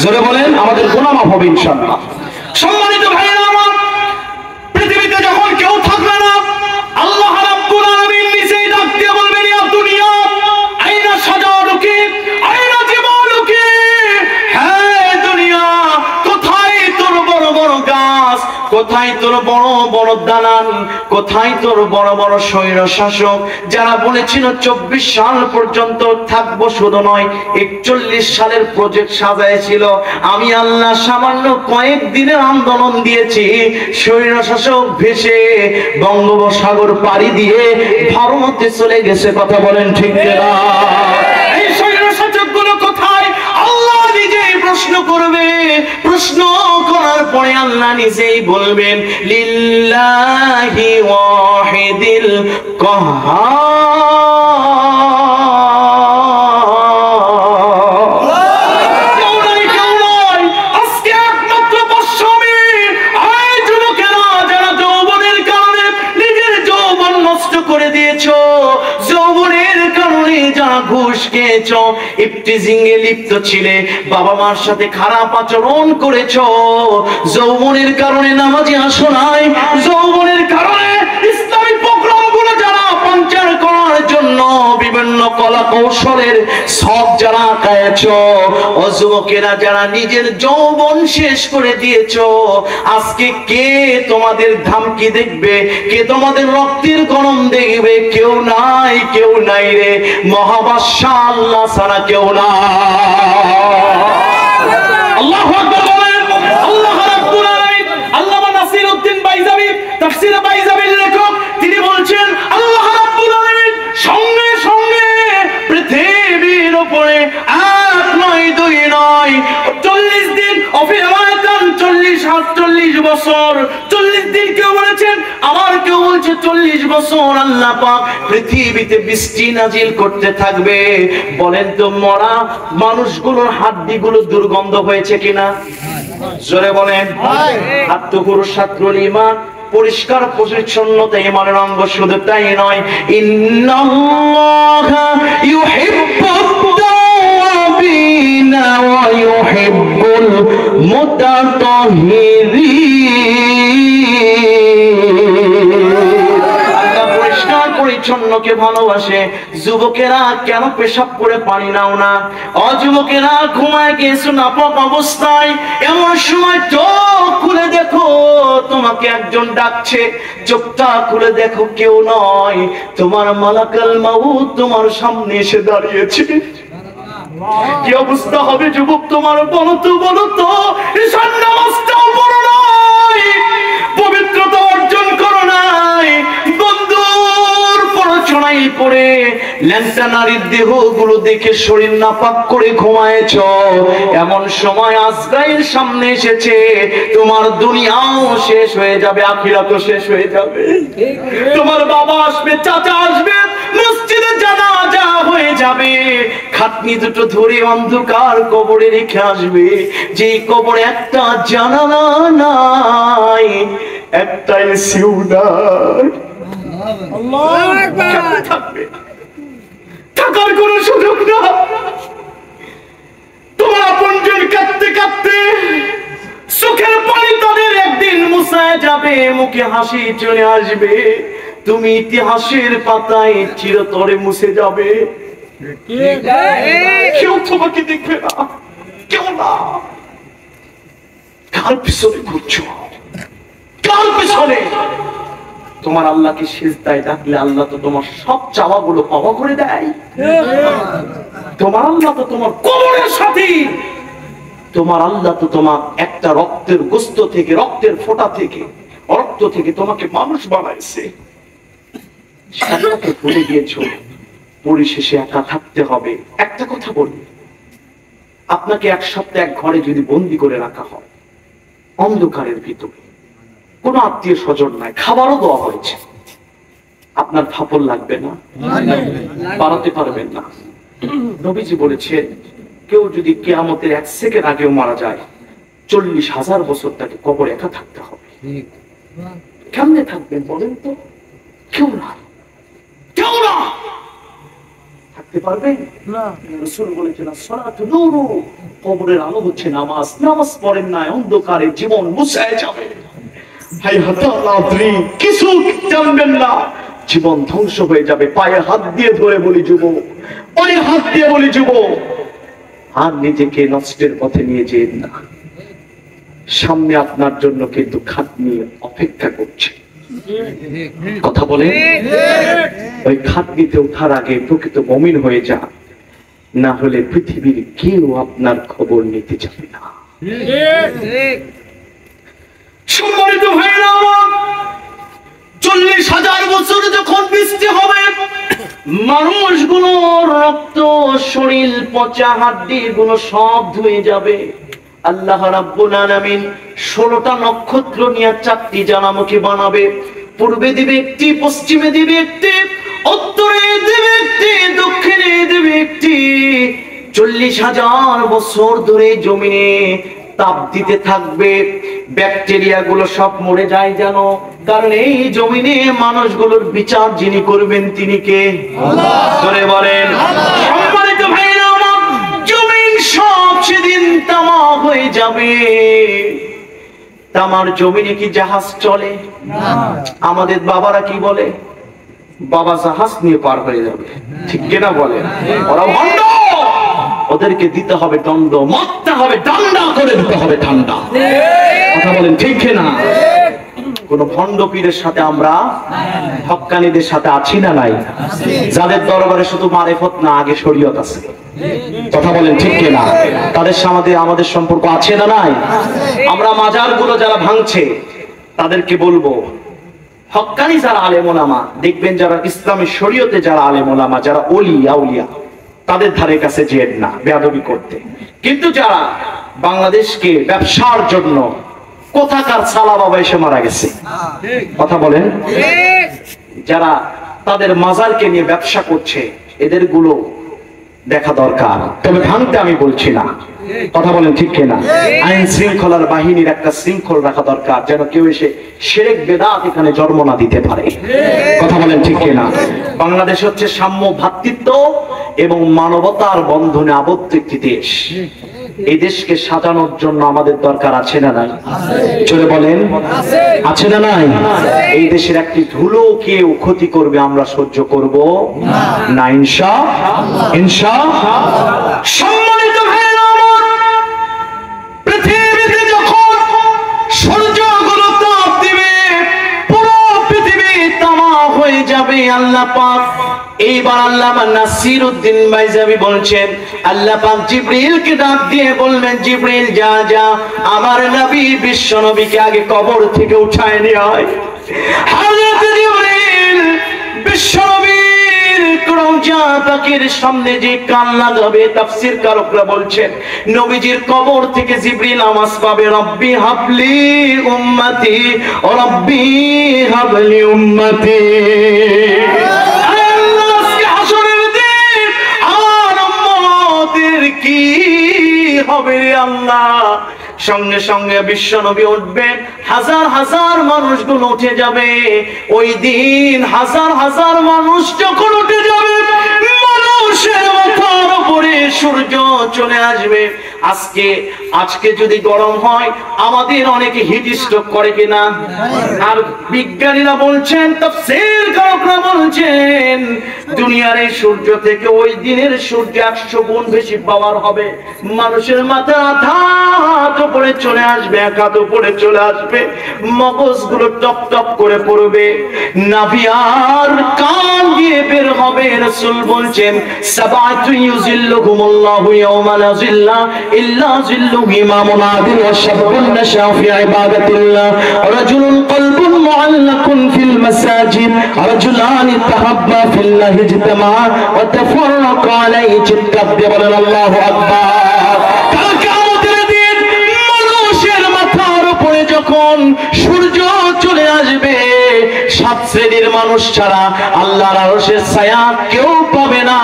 [SPEAKER 1] জোরে বলেন, আমাদের গুনাহ মাফ হবে ইনশাআল্লাহ। সম্মানিত ভাইরা আমার, পৃথিবীতে যখন কেউ থাকবে না, আল্লাহ রাব্বুল আলামিন নিজেই ডাক দিয়ে বলবেন, ইয়া দুনিয়া আইনা সাজারুকি আইনা জিবালুকি, হে দুনিয়া কোথায় তোর বড় বড় গাছ, কোথায় তোর বড় বড় দালান, কোথায় তোর বড় বড় স্বৈর শাসক যারা বলেছিল 24 সাল পর্যন্ত থাকবো, শুধু নয় 41 সালের প্রজেক্ট সাজাইছিল। আমি আল্লাহ সামান্য কয়েক দিনের আন্দোলন দিয়েছি, স্বৈর শাসক ভেসে বঙ্গোপসাগর পাড়ি দিয়ে ভারতে চলে গেছে। কথা বলেন ঠিক না? এই স্বৈর শাসকগুলো কোথায়? আল্লাহ নিজেই প্রশ্ন করবে, প্রশ্ন করার পরে আল্লাহ নিজেই বলবেন, লিল্লাহি ওয়াহিদিল কাহ্হার। আজকে একমাত্র বর্ষমে আয় যুবকেরা যারা যৌবনের কারণে নিজের যৌবন নষ্ট করে দিয়েছো, যৌবনের কারণে যারা ঘুষ খেয়েছো, ইফটিজিং এ লিপ্ত ছিলে, বাবা মার সাথে খারাপ আচরণ করেছো, যৌবনের কারণে নামাজে আসো নাই, যৌবনের কারণে ইসলামী প্রোগ্রামগুলো যারা পঞ্চার করার জন্য বিভিন্ন কলা কৌশলের সব যারা খাইছো, ও যুবকেরা যারা নিজের যৌবন শেষ করে দিয়েছো, আজকে কে তোমাদের ধামকি দেখবে, কে তোমাদের রক্তের গরম দেখবে? কেউ নাই, কেউ নাই রে, মহাবাদশাহ আল্লাহ ছাড়া কেউ না। আল্লাহু আকবার বলেন। আল্লাহ রাব্বুল আলামিন, আল্লামা নাসিরউদ্দিন বাইজাবি তাফসীরে বাইজাবির লেখক, তিনি বলছেন আল্লাহ রাব্বুল আলামিন সঙ্গে সঙ্গে পৃথিবীর উপরে 1 নয় 2 নয় 40 দিন অফিরায়তান 40 বছর, 40 দিন কেউ বলেছেন, আবার কেউ বলছে 40 বছর আল্লাহ পাক পৃথিবীতে বৃষ্টি নাজিল করতে থাকবে। বলেন তো, মরা মানুষগুলোর হাড্ডিগুলো দুর্গন্ধ হয়েছে কিনা? জোরে বলেন। আত্মপুরুষ ছাত্রুল ঈমান, পরিষ্কার পরিচ্ছন্নতা ঈমানের অঙ্গ। শুধু তাই নয়, ইন্নাল্লাহা ইউহিব্বুত তাওয়াবিনা ওয়া ইউহিব্বুল মুতাতাহহিরিন। আল্লাহ পরিষ্কার পরিচ্ছন্নকে ভালোবাসে। যুবকেরা কেন পেশাব করে পানি নাও না? অযুবকেরা ঘুমায় গেছো নাপাক অবস্থায়, এমন সময় চোখ খুলে দেখো তোমার তোমাকে একজন ডাকছে, চোখটা খুলে দেখো কেউ নয়, তোমার মালাকুল মাউত তোমার সামনে এসে দাঁড়িয়েছে। কি অবস্থা হবে যুবক তোমার? বলো তো ঈশান নামাজটাও পড়ো নাই, পবিত্রতা অর্জন করো নাই, বন্ধুর পড়াশোনাই পড়ে ল্যাংটা নারীর দেহগুলো দেখে শরীর নাপাক করে ঘুমায়েছ। এমন সময় আজরাইল সামনে এসেছে, তোমার দুনিয়াও শেষ হয়ে যাবে, আখিরাতও শেষ হয়ে যাবে। তোমার বাবা আসবে, চাচা আসবে, মসজিদে জানাজা হয়ে যাবে, খাটনি দুটো ধরে অন্ধকার কবরে রেখে আসবে, যে কবরে একটা জানালা নাই, একটাই সিউনার। থাকবে, থাকার কোনো সুযোগ না। তোমার আপনজন কাঁদতে কাঁদতে চোখের পানি তাদের একদিন মুছায় যাবে, মুখে হাসি চলে আসবে, তুমি ইতিহাসের পাতায় চিরতরে মুছে যাবে। কেউ তোমাকে দেখবে না, কেউ না। কার পিছনে ঘুরছো? কার পিছনে? তোমার আল্লাহকে সিজদায় ডাকলে আল্লাহ তো তোমার সব চাওয়াগুলো পাওয়া করে দেয়। তোমার আল্লাহ তো তোমার কবরের সাথী। তোমার আল্লাহ তো তোমার একটা রক্তের গোস্ত থেকে, রক্তের ফোঁটা থেকে, রক্ত থেকে তোমাকে মানুষ বানাইছে। সেটাকে ভুলে গিয়েছো, পরিশেষে একা থাকতে হবে। একটা কথা বলি, আপনাকে এক সপ্তাহ এক ঘরে যদি বন্দি করে রাখা হয়, অন্ধকারের ভিতরে, কোনো আত্মীয় স্বজন নাই, খাবারও দেওয়া হয়েছে, আপনার ফাপড় লাগবে না? বাড়াতে পারবেন না। নবীজি বলেছেন, কেউ যদি কিয়ামতের 1 সেকেন্ড আগেও মারা যায়, 40,000 বছর তাকে কবরে একা থাকতে হবে। কেমনে থাকবেন বলেন তো? কেউ না, কেউ না। থাকতে পারবেন না। রাসূল বলেছেন, সালাতু নূরু, কবরের আলো হচ্ছে নামাজ। নামাজ পড়েন না, অন্ধকারে জীবন মুছায় যাবে। হাই হাতালাদ্রি, কিছু জানবেন না, জীবন ধ্বংস হয়ে যাবে। পায়ে হাত দিয়ে ধরে বলি যুবক, পায়ে হাত দিয়ে বলি যুবক, আর নিজেকে নষ্টের পথে নিয়ে যেন না। সামনে আপনার জন্য কিন্তু খাটনি অপেক্ষা করছে। কথা বলে, ওই খাটনিতে ওঠার আগে প্রকৃত মুমিন হয়ে যা, না হলে পৃথিবীর কেউ আপনার খবর নিতে যাবে না। সম্মানিত ভাইরা আমার, 40,000 বছর যখন বৃষ্টি হবে, মানুষগুলোর রক্ত, শরীর, পচা হাড্ডি গুলো সব ধুয়ে যাবে। আল্লাহ রাব্বুল আলামিন 16টা নক্ষত্র নিয়ে 4টি জ্বালামুখী বানাবে। পূর্বে দিবে একটি, পশ্চিমে দিবে একটি, উত্তরে দিবে একটি, দক্ষিণে দিবে একটি। 40,000 বছর ধরে জমিনে তাপ দিতে থাকবে। ব্যাকটেরিয়া গুলো সব মরে যায় জানো, কারণ এই জমিনে মানুষগুলোর বিচার যিনি করবেন তিনি কে? আল্লাহ। ধরে বলেন সম্মানিত ভাইরা আমার, জমিন সব সেদিন তামা হয়ে যাবে। তামার জমিনে কি জাহাজ চলে? না। আমাদের বাবারা কি বলে? বাবা জাহাজ নিয়ে পার হয়ে যাবে, ঠিক কিনা বলেন? ওরা ভণ্ড, ওদেরকে দিতে হবে দণ্ড, মারতে হবে, ডান্ডা করে দিতে হবে ঠান্ডা। কথা বলেন ঠিক কিনা? কোন ভণ্ড পীরের সাথে আমরা, হক্কানীদের সাথে আছি না নাই? যাদের দরবারে শুধু মারেফত না, আগে শরীয়ত আছে। কথা বলেন ঠিক কিনা? তাদের সাথে আমাদের সম্পর্ক আছে না নাই? আমরা মাজার গুলো যারা ভাঙছে তাদেরকে বলবো, হক্কানি যারা আলেম ওলামা দেখবেন, যারা ইসলামের শরীয়তে যারা আলেম ওলামা, যারা ওলি আউলিয়া, তাদের ধারে কাছে যেন না বেয়াদবি করতে। কিন্তু যারা বাংলাদেশকে ব্যবসার জন্য, কোথাকার সালা বাবা এসে মারা গেছে, কথা বলেন, যারা তাদের মাজারকে নিয়ে ব্যবসা করছে, এদের গুলো দেখা দরকার। তবে ভাঙতে আমি বলছি না, কথা বলেন ঠিক কিনা? আইন শৃঙ্খলার বাহিনীর একটা শৃঙ্খল রাখা দরকার, যেন কেউ এসে শিরক বেদাত এখানে জন্ম না দিতে পারে। কথা বলেন ঠিক কিনা? বাংলাদেশ হচ্ছে সাম্য, ভ্রাতৃত্ব এবং মানবতার বন্ধনে আবদ্ধ একটি দেশ। এই দেশকে সাজানোর জন্য আমাদের দরকার আছে না নাই? চলে বলেন আছে না নাই? এই দেশের একটি ধুলো কেউ ক্ষতি করবে আমরা সহ্য করব না, ইনশাআল্লাহ। ইনশাআল্লাহ। সম্মানিত ভাইরা আমার, পৃথিবীতে যখন সূর্যগুলো তাপ দিবে, আল্লাহ পাক এইবার আল্লামা নাসিরউদ্দিন বাইজাবি বলছেন আল্লাহ পাক জিবরিলকে ডাক দিয়ে বললেন জিবরিল যা যা আমার নবী বিশ্ব নবীকে আগে কবর থেকে উঠায় নিয়ে আয়। হযরত জিবরিল বিশ্ব নবীর রওজা পাকের সামনে যে কান লাগাবে তাফসীর কারকরা বলছেন নবীজির কবর থেকে জিবরিল আওয়াজ পাবে রব্বি হাবলি উম্মতি ও রব্বি হাবলি উম্মতি। কি হবে আল্লাহ? সঙ্গে সঙ্গে বিশ্ব নবী উঠবেন, হাজার হাজার মানুষগুলো উঠে যাবে। ওই দিন হাজার হাজার মানুষ যখন উঠে যাবে মানুষের মাথার উপরে সূর্য চলে আসবে। আজকে যদি গরম হয় আমাদের অনেকে হিট স্ট্রোক করে কিনা? আর বিজ্ঞানীরা বলছেন তাফসীর কারকরা বলছেন দুনিয়ার এই সূর্য থেকে ওই দিনের সূর্য 100 গুণ বেশি পাওয়ার হবে। মানুষের মাথা আঘাত উপরে চলে আসবে, আঘাত উপরে চলে আসবে, মগজগুলো টপ টপ করে পড়বে, নাভিয়ার কান দিয়ে বের হবে। রাসূল বলছেন সাবাতু ইউজিল্লুহুমুল্লাহু ইয়াওমা লা জিল্লা ইল্লা জিল্লুহু ইমামুন আদিল ওয়া শাবুন নাশা ফি ইবাদাতিল্লাহ রাজুলুন কলবুন মুআল্লাকুন ফিল মাসাজিদ রাজুলানি তাহাব্বা ফিল্লাহি ইজতামা ওয়া তাফাররাকা আলাইহি চিত্তাব্দি বলেন আল্লাহু আকবার। কাল কিয়ামতের দিন মানুষের মাথার উপরে যখন সূর্য চলে আসবে 7 শ্রেণীর মানুষ ছাড়া আল্লাহর আরশের ছায়া কেউ পাবে না।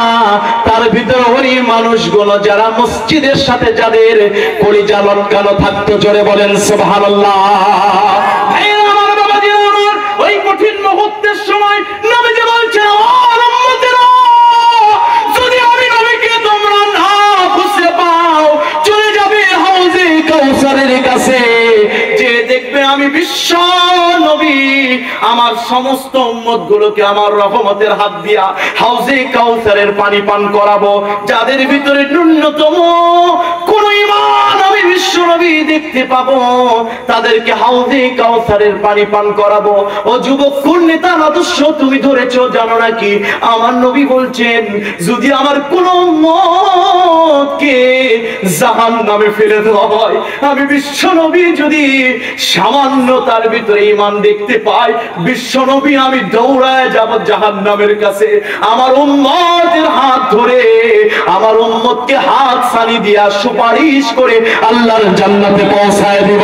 [SPEAKER 1] তার ভিতরে ওই মানুষগুলো যারা মসজিদের সাথে যাদের কলিজা লটকানো থাকতো, জোরে বলেন সুবহানাল্লাহ। আমার বাবাজি আমার ওই কঠিন মুহূর্তের সময় নবীজি বলছেন ও উম্মতেরা যদি আমি নবীকে তোমরা না খুঁজে পাও চলে যাবে হাউজে কাউসারের কাছে, যে দেখবে আমি বিশ্ব নবী আমার সমস্ত উম্মত গুলোকে আমার রহমতের হাত দিয়া হাউজে কাউসারের পানি পান করাবো। যাদের ভিতরে ন্যূনতম কোন ঈমান আমি বিশ্ব নবী দেখতে পাবো তাদেরকে হাউজে কাউসারের পানি পান করাবো। ও যুবক কোন নেতার আদর্শ তুমি ধরেছো জানো নাকি? আমার নবী বলছেন যদি আমার কোন উম্মতকে জাহান্নামে ফেলে দেওয়া হয় আমি বিশ্ব নবী যদি সামান্য তার ভিতরে ঈমান দেখতে পাই বিশ্ব নবী আমি দৌড়ায় যাব জাহান্নামের কাছে। আমার উম্মতের হাত ধরে আমার উম্মতকে হাত ছানি দিয়া সুপারিশ করে আল্লাহর জান্নাতে পৌঁছায় দিব।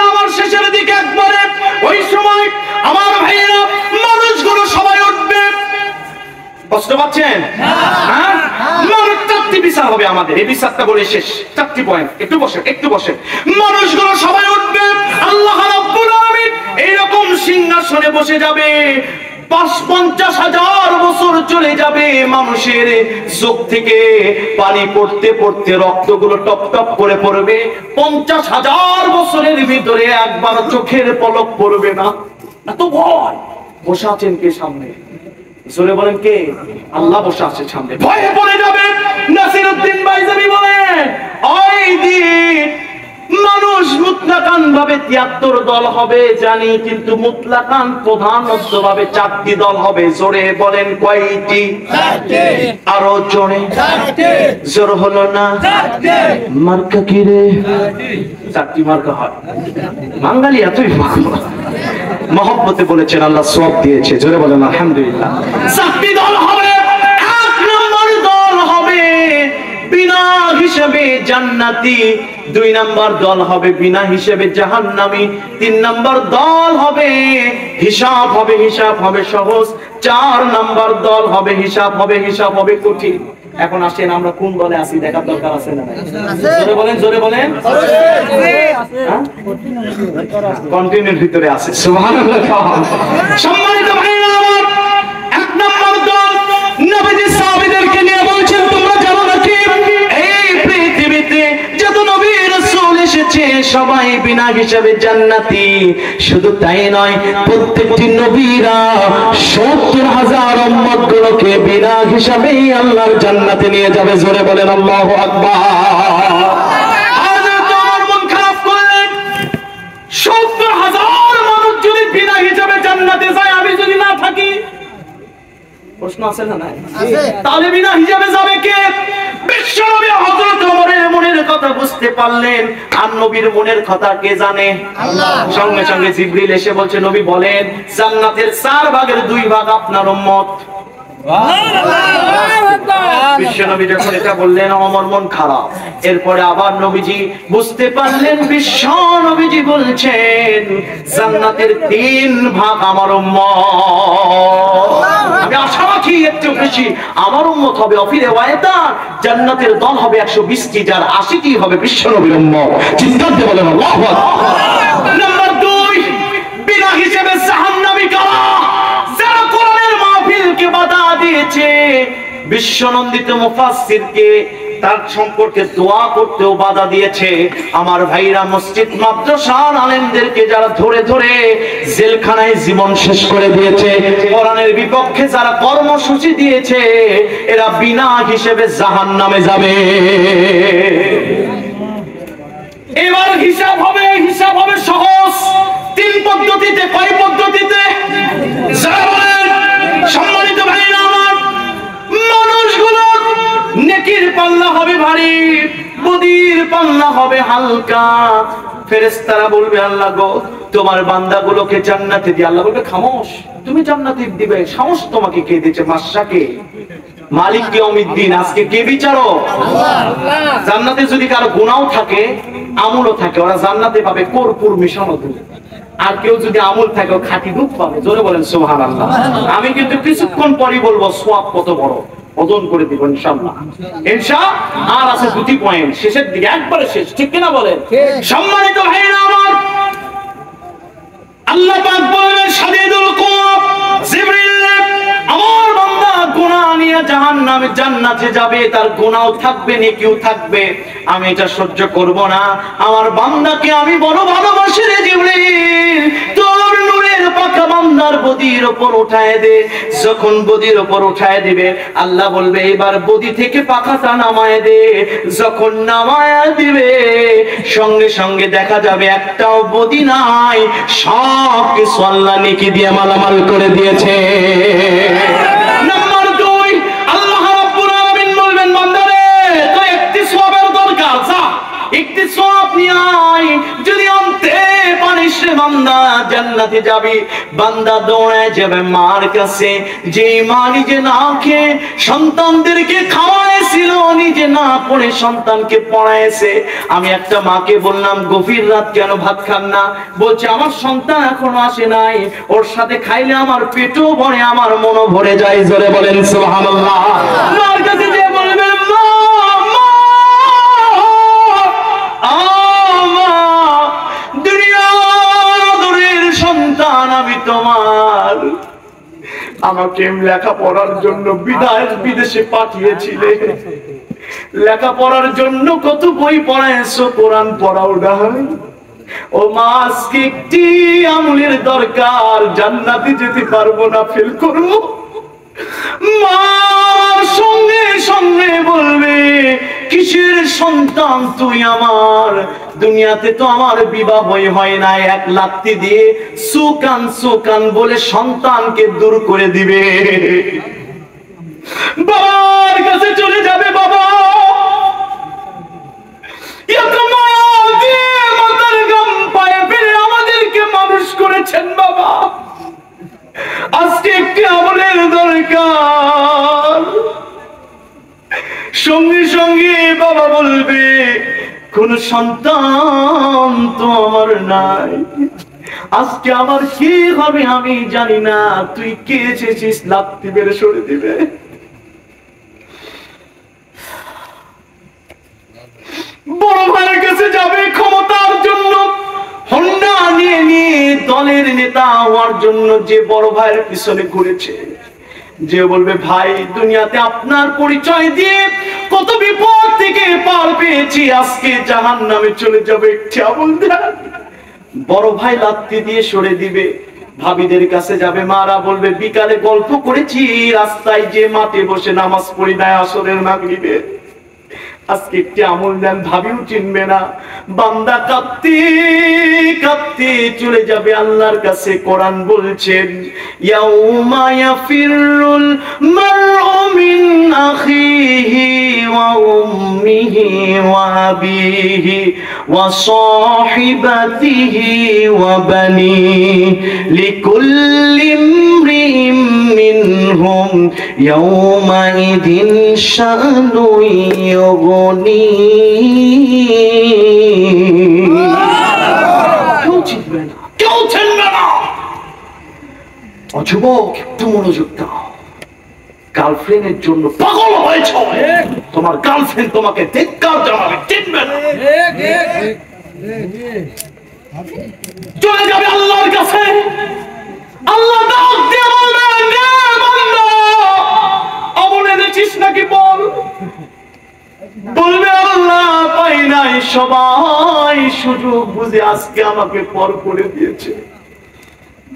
[SPEAKER 1] আমার শেষের দিকে একবারে ওই সময় আমার ভাইরা মানুষগুলো সবাই উঠবে। কষ্ট পাচ্ছেন? হ্যাঁ, চারটি বিচার হবে আমাদের। এই বিচারটা বলে শেষ, 4টি পয়েন্ট। একটু বসে মানুষগুলো সবাই উঠবে। আল্লাহ রাব্বুল আলামিন এইরকম সিংহাসনে বসে যাবে। 50,000 বছর চলে যাবে, মানুষের চোখ থেকে পানি পড়তে পড়তে রক্তগুলো টপ টপ করে পড়বে। 50,000 বছরের ভিতরে একবার চোখের পলক পড়বে না। এত ভয়। বসে আছেন কে সামনে? জোরে বলেন কে? আল্লাহ বসে আছে সামনে। ভয়ে পড়ে যাবে। নাসিরউদ্দিন বাইজাবি বলেন ওই দিন মানুষ মুতলাকান ভাবে 73 দল হবে জানি, কিন্তু মুতলাকান প্রধানত ভাবে 4টি দল হবে। জোরে বলেন কয়টি? 4টি। আরো জোরে? 4টি। জোর হলো না? 4টি। মার্কা কি রে? 4টি মার্কা হয়। বাঙালি এতই মহব্বতে বলেছেন আল্লাহ সওয়াব দিয়েছে। জোরে বলেন আলহামদুলিল্লাহ। 4টি দল হবে। 1 নম্বর দল হবে বিনা হিসাবে জান্নাতি, 2 নম্বর দল হবে বিনা হিসাবে জাহান্নামী, 3 নম্বর দল হবে হিসাব হবে সহজ, 4 নম্বর দল হবে হিসাব হবে কঠিন। এখন আসেন আমরা কোন দলে আছি দেখার দরকার আছে না? জোরে বলেন কন্টিনিউর ভিতরে আছে। সুবহানাল্লাহ। সম্মানিত ভাইরা আমার 1 নম্বর দল নবীজি সাহাবীদেরকে নিয়ে বলছেন তোমরা জানো নাকি এই পৃথিবীতে যত নবী রাসূল এসেছে সবাই বিনা হিসাবে জান্নাতি। শুধু তাই নয়, প্রত্যেকটি নবীরা 70,000 উম্মত গুলোকে বিনা হিসাবে আল্লাহর জান্নাতে নিয়ে যাবে। জোরে বলেন আল্লাহু আকবার।
[SPEAKER 3] প্রশ্ন আছে না নাই? তালেবিনা হিসাবে যাবে কে? বিশ্বনবী হযরত ওমরের মনের কথা বুঝতে পারলেন। আর নবীর মনের কথা কে জানে? আল্লাহ। সঙ্গে সঙ্গে জিবরিল এসে বলছে, নবী বলেন জান্নাতের 4 ভাগের 2 ভাগ আপনার উম্মত। বিশ্বনবী যখন এটা বললেন ওমর মন খারাপ। এরপরে আবার নবীজি বুঝতে পারলেন বিশ্বনবীজি বলছেন জান্নাতের 3 ভাগ আমার উম্মত। আমি আশা রাখি একটু বেশি আমার উম্মত হবে। অফিরে ওয়ায়দা জান্নাতের দল হবে 120টি, যার 80টি হবে বিশ্বনবীর উম্মত। চিন্তা করে বলেন আল্লাহু আকবার। নাম্বার 2, বিনা হিসেবে জাহান্নামী কারা? যারা কোরআনের মাহফিলকে বাধা দিয়েছে, বিশ্বনন্দিত মুফাসসিরকে তার সম্পর্কে দোয়া করতেও বাধা দিয়েছে। আমার ভাইরা মসজিদ মাদ্রাসার আলেমদেরকে যারা ধরে ধরে জেলখানায় জীবন শেষ করে দিয়েছে, কোরআনের বিপক্ষে যারা কর্মসূচি দিয়েছে, এরা বিনা হিসেবে জাহান্নামে যাবে। এবার হিসাব হবে সহজ 3 পদ্ধতিতে। কয় পদ্ধতিতে? সম্মানিত ভাইরা আমার, মানুষগুলো নেকির পাল্লা হবে ভারী, বদির পাল্লা হবে হালকা। ফেরেশতারা বলবে আল্লাহ গো তোমার বান্দাগুলোকে জান্নাতে দি। আল্লাহ বলবে খামোশ, তুমি জান্নাতে দিবে সাহস তোমাকে কে দিয়েছে? মাশরাকে মালিক ইয়াউমিদ্দিন, আজকে কে বিচারক? আল্লাহ। জান্নাতে যদি কারো গুনাহও থাকে আমলও থাকে, ওরা জান্নাতে পাবে কর্পূর মিশানো দুধ। আর কেউ যদি আমল থাকে খাঁটি দুধ পাবে। জোরে বলেন সুবহানাল্লাহ। আমি কিন্তু কিছুক্ষণ পরই বলবো সওয়াব কত বড়, ওজন করে দিব ইনশাআল্লাহ। আর আছে 2টি পয়েন্ট শেষের দিকে, একবারে শেষ, ঠিক কিনা বলেন? সম্মানিত ভাইরা আমার, আল্লাহ পাক বলেন শাদীদুল কুওয়া, জিবরিল আমার বান্দা গুনাহ নিয়ে জাহান্নামে জান্নাতে যাবে, তার গুনাহও থাকবে নেকিও থাকবে। আমি এটা সহ্য করব না। আমার বান্দাকে আমি বড় ভালোবাসি রে জিবরিল, তোর নূরের পাকা বান্দার বদির উপর উঠায় দে। যখন বদির উপর উঠায় দিবে আল্লাহ বলবে এবার বদি থেকে পাখাটা নামায় দে। যখন নামায় দিবে সঙ্গে সঙ্গে দেখা যাবে একটাও বদি নাই, সব কিছু আল্লাহ নেকি দিয়ে মালামাল করে দিয়েছে। নাম্বার 2, আল্লাহ রাব্বুল আলামিন বলবেন বান্দারে তুই একটি সওয়াবের দরকার, যা একটি সওয়াব নিয়ে আয়। যদি আনতে পারিস রে বান্দা জান্নাতে যাবি। বান্দা দৌড়ায় যাবে মার কাছে, যে মা নিজে না খেয়ে সন্তানদেরকে খাওয়াইছিল, নিজে না পড়ে সন্তানকে পড়াইছে। আমি একটা মাকে বললাম গভীর রাত কেন ভাত খান না? বলছে আমার সন্তান এখনো আসে নাই, ওর সাথে খাইলে আমার পেটও ভরে, আমার মনও ভরে যায়। জোরে বলেন সুবহানাল্লাহ। মার কাছে যে বলবে মা সন্তান আমি তোমার, আমাকে লেখাপড়ার জন্য বিদেশে পাঠিয়েছিলে, লেখাপড়ার জন্য কত বই পড়াইছো, কোরআন পড়াও নাই। ও মা আজকে একটি আমলের দরকার, জান্নাতে যেতে পারবো না, ফেল করবো। মা সঙ্গে সঙ্গে বলবে কিসের সন্তান তুই আমার? দুনিয়াতে তো আমার বিবাহই হয় না। এক লাত্তি দিয়ে সুকান সুকান বলে সন্তানকে দূর করে দিবে। বাবার কাছে চলে যাবে, বাবা এত মায়া দিয়ে মাথার গাম পায়ে ফেলে আমাদেরকে মানুষ করেছেন বাবা, আজকে একটি আমলের দরকার। সঙ্গে সঙ্গে বাবা বলবে কোন সন্তান তো আমার নাই, আজকে আমার কি হবে আমি জানি না, তুই কে এসেছিস? লাত্তি মেরে সরে দিবে। বড় ভাইয়ের কাছে যাবে ক্ষমতার জন্য, হন্ডা নিয়ে নিয়ে দলের নেতা হওয়ার জন্য যে বড় ভাইয়ের পিছনে ঘুরেছে, যে বলবে ভাই দুনিয়াতে আপনার পরিচয় দিয়ে কত বিপদ থেকে পার পেয়েছি, আজকে জাহান্নামে চলে যাবে, কেমন দেন? বড় ভাই লাত্তি দিয়ে সরে দিবে। ভাবিদের কাছে যাবে, মারা বলবে বিকালে গল্প করেছি রাস্তায় যে মাঠে বসে নামাজ পড়ি নাই আসরের মাগরিবে, আজকে একটি আমল দেন, ভাবিও চিনবে না। বান্দা কাঁদতে কাঁদতে চলে যাবে আল্লাহর কাছে। কোরআন বলছেন ইয়াউমা ইয়াফিরুল মারউ মিন আখিহি ওয়া উম্মিহি ওয়া আবিহি ওয়া সাহিবাতিহি ওয়া বানিহি লিকুল্লি ইমরিইম মিনহুম ইয়াউমাইযিন শা'নু ইউগনি। কেউ চিনবে না, কেউ চিনবে না। যুবক, একটু মনোযোগ দাও। গার্লফ্রেন্ডের জন্য পাগল হয়েছ, তোমার গার্লফ্রেন্ড তোমাকে ধিক্কার জানাবে, চিনবে না। চলে যাবে আল্লাহর কাছে। আল্লাহ ডাক দিয়ে বলবেন, রে বান্দা, আমল এনেছিস নাকি বল। বলবে আল্লাহ পাই নাই, সবাই সুযোগ বুঝে আজকে আমাকে পর করে দিয়েছে।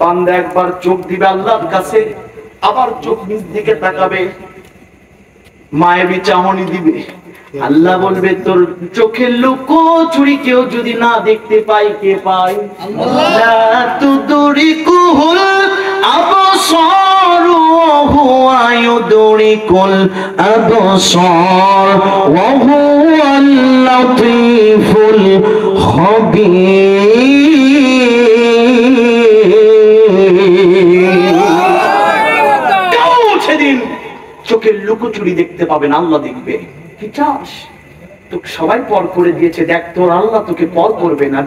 [SPEAKER 3] বান্দা একবার চোখ দিবে আল্লাহর কাছে, আবার চোখ নিজ দিকে তাকাবে, মায়ের চাহনি দিবে। আল্লাহ বলবে তোর চোখের লুকোচুরি কেউ যদি না দেখতে পায়, কে পায়? লা তুদরিকুল আবসার ওয়া হুয়া ইউদরিকুল আবসার ওয়া হুয়াল লাতীফুল খবীর। কেউ সেদিন চোখের লুকোচুরি দেখতে পাবেন, আল্লাহ দেখবে। কি চাস? তোকে সবাই পর করে দিয়েছে, দেখ তোর আল্লাহ তোকে পর করবে না।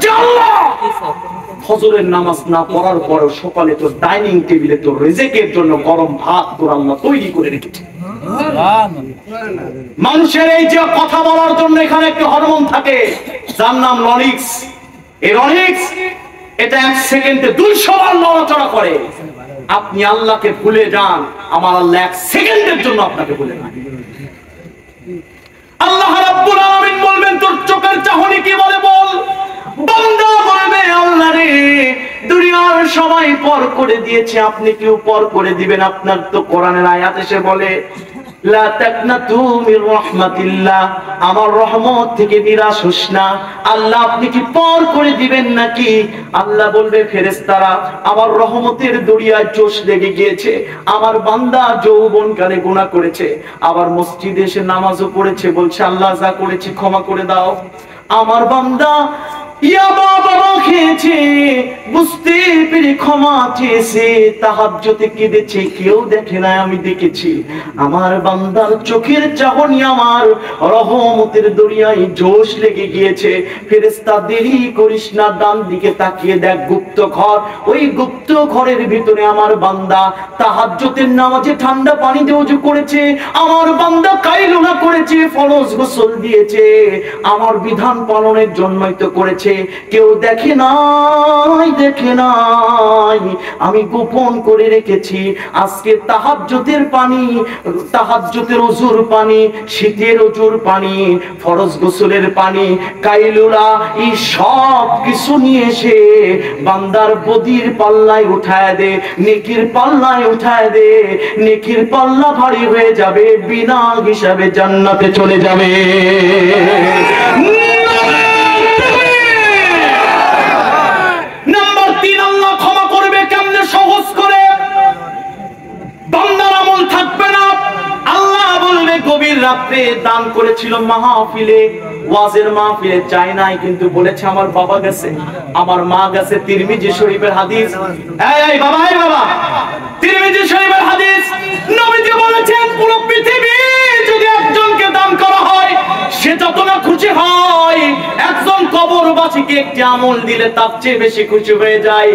[SPEAKER 3] ফজরের নামাজ না পড়ার পরও সকালে তোর ডাইনিং টেবিলে তোর রিজিকের জন্য গরম ভাত তোর আল্লাহ তৈরি করে রেখেছে। মানুষের এই যে কথা বলার জন্য এখানে একটা হরমোন থাকে, যার নাম রনিক্স। এই রনিক্স এটা 1 সেকেন্ডে 200 বার নড়াচড়া করে। আপনি আল্লাহকে ভুলে যান, আমার আল্লাহ 1 সেকেন্ডের জন্য আপনাকে ভুলে না। আল্লাহ রাব্বুল আলামিন বলবেন তোর চোখের চাহনি কি বলে বল। বান্দা বলবে আল্লাহ রে, দুনিয়ার সবাই পর করে দিয়েছে, আপনি কেউ পর করে দিবেন। আপনার তো কোরআনের আয়াত এসে বলে লা তাকনাতু মির রাহমাতিল্লাহ, আমার রহমত থেকে নিরাশ হোস না। আল্লাহ আপনি কি পর করে দিবেন নাকি? আল্লাহ বলবে ফেরেশতারা আমার রহমতের দরিয়ায় জোশ লেগে গিয়েছে, আমার বান্দা যৌবনকালে গুনাহ করেছে, আবার মসজিদে এসে নামাজও পড়েছে, বলছে আল্লাহ যা করেছি ক্ষমা করে দাও। আমার বান্দা ইয়াবা বাবা খেয়েছে, বুঝতে পেরে ক্ষমা চেয়েছে, তাহাজ্জুদে কেঁদেছে, কেউ দেখে না আমি দেখেছি। আমার বান্দার চোখের চাহনি আমার রহমতের দরিয়ায় জোশ লেগে গিয়েছে। ফেরেশতা দেরি করিস না, ডান দিকে তাকিয়ে দেখ গুপ্ত ঘর, ওই গুপ্ত ঘরের ভিতরে আমার বান্দা তাহাজ্জুদের নামাজে ঠান্ডা পানি দিয়ে ওযু করেছে, আমার বান্দা কাইলুনা করেছে, ফরজ গোসল দিয়েছে, আমার বিধান পালনের জন্যই তো করেছে। কেউ দেখে নাই, দেখে নাই, আমি গোপন করে রেখেছি। আজকে তাহাজ্জুদের পানি, তাহাজ্জুদের ওযুর পানি, শীতের ওযুর পানি, ফরজ গোসলের পানি, কাইলুলা, এই সব কিছু নিয়ে এসে বান্দার বদির পাল্লায় উঠায় দে, নেকির পাল্লায় উঠায় দে। নেকির পাল্লা ভারী হয়ে যাবে, বিনা হিসাবে জান্নাতে চলে যাবে। নাম্বার 3, আল্লাহ ক্ষমা করবে কেমনে? সহজ করে। বান্দার আমল থাকবে না। আল্লাহ বলবে গভীর রাতে দান করেছিল মাহফিলে, ওয়াজের মাহফিলে চাই নাই, কিন্তু বলেছে আমার বাবা গেছে, আমার মা গেছে। তিরমিজি শরীফের হাদিস। এই বাবা, এই বাবা, তিরমিজি শরীফের হাদিস। নবীজি বলেছেন পুরো পৃথিবী যদি একজনকে দান করা হয়, সে যত না খুশি হয়, একজন কবরবাসীকে একটি আমল দিলে তার চেয়ে বেশি খুশি হয়ে যায়।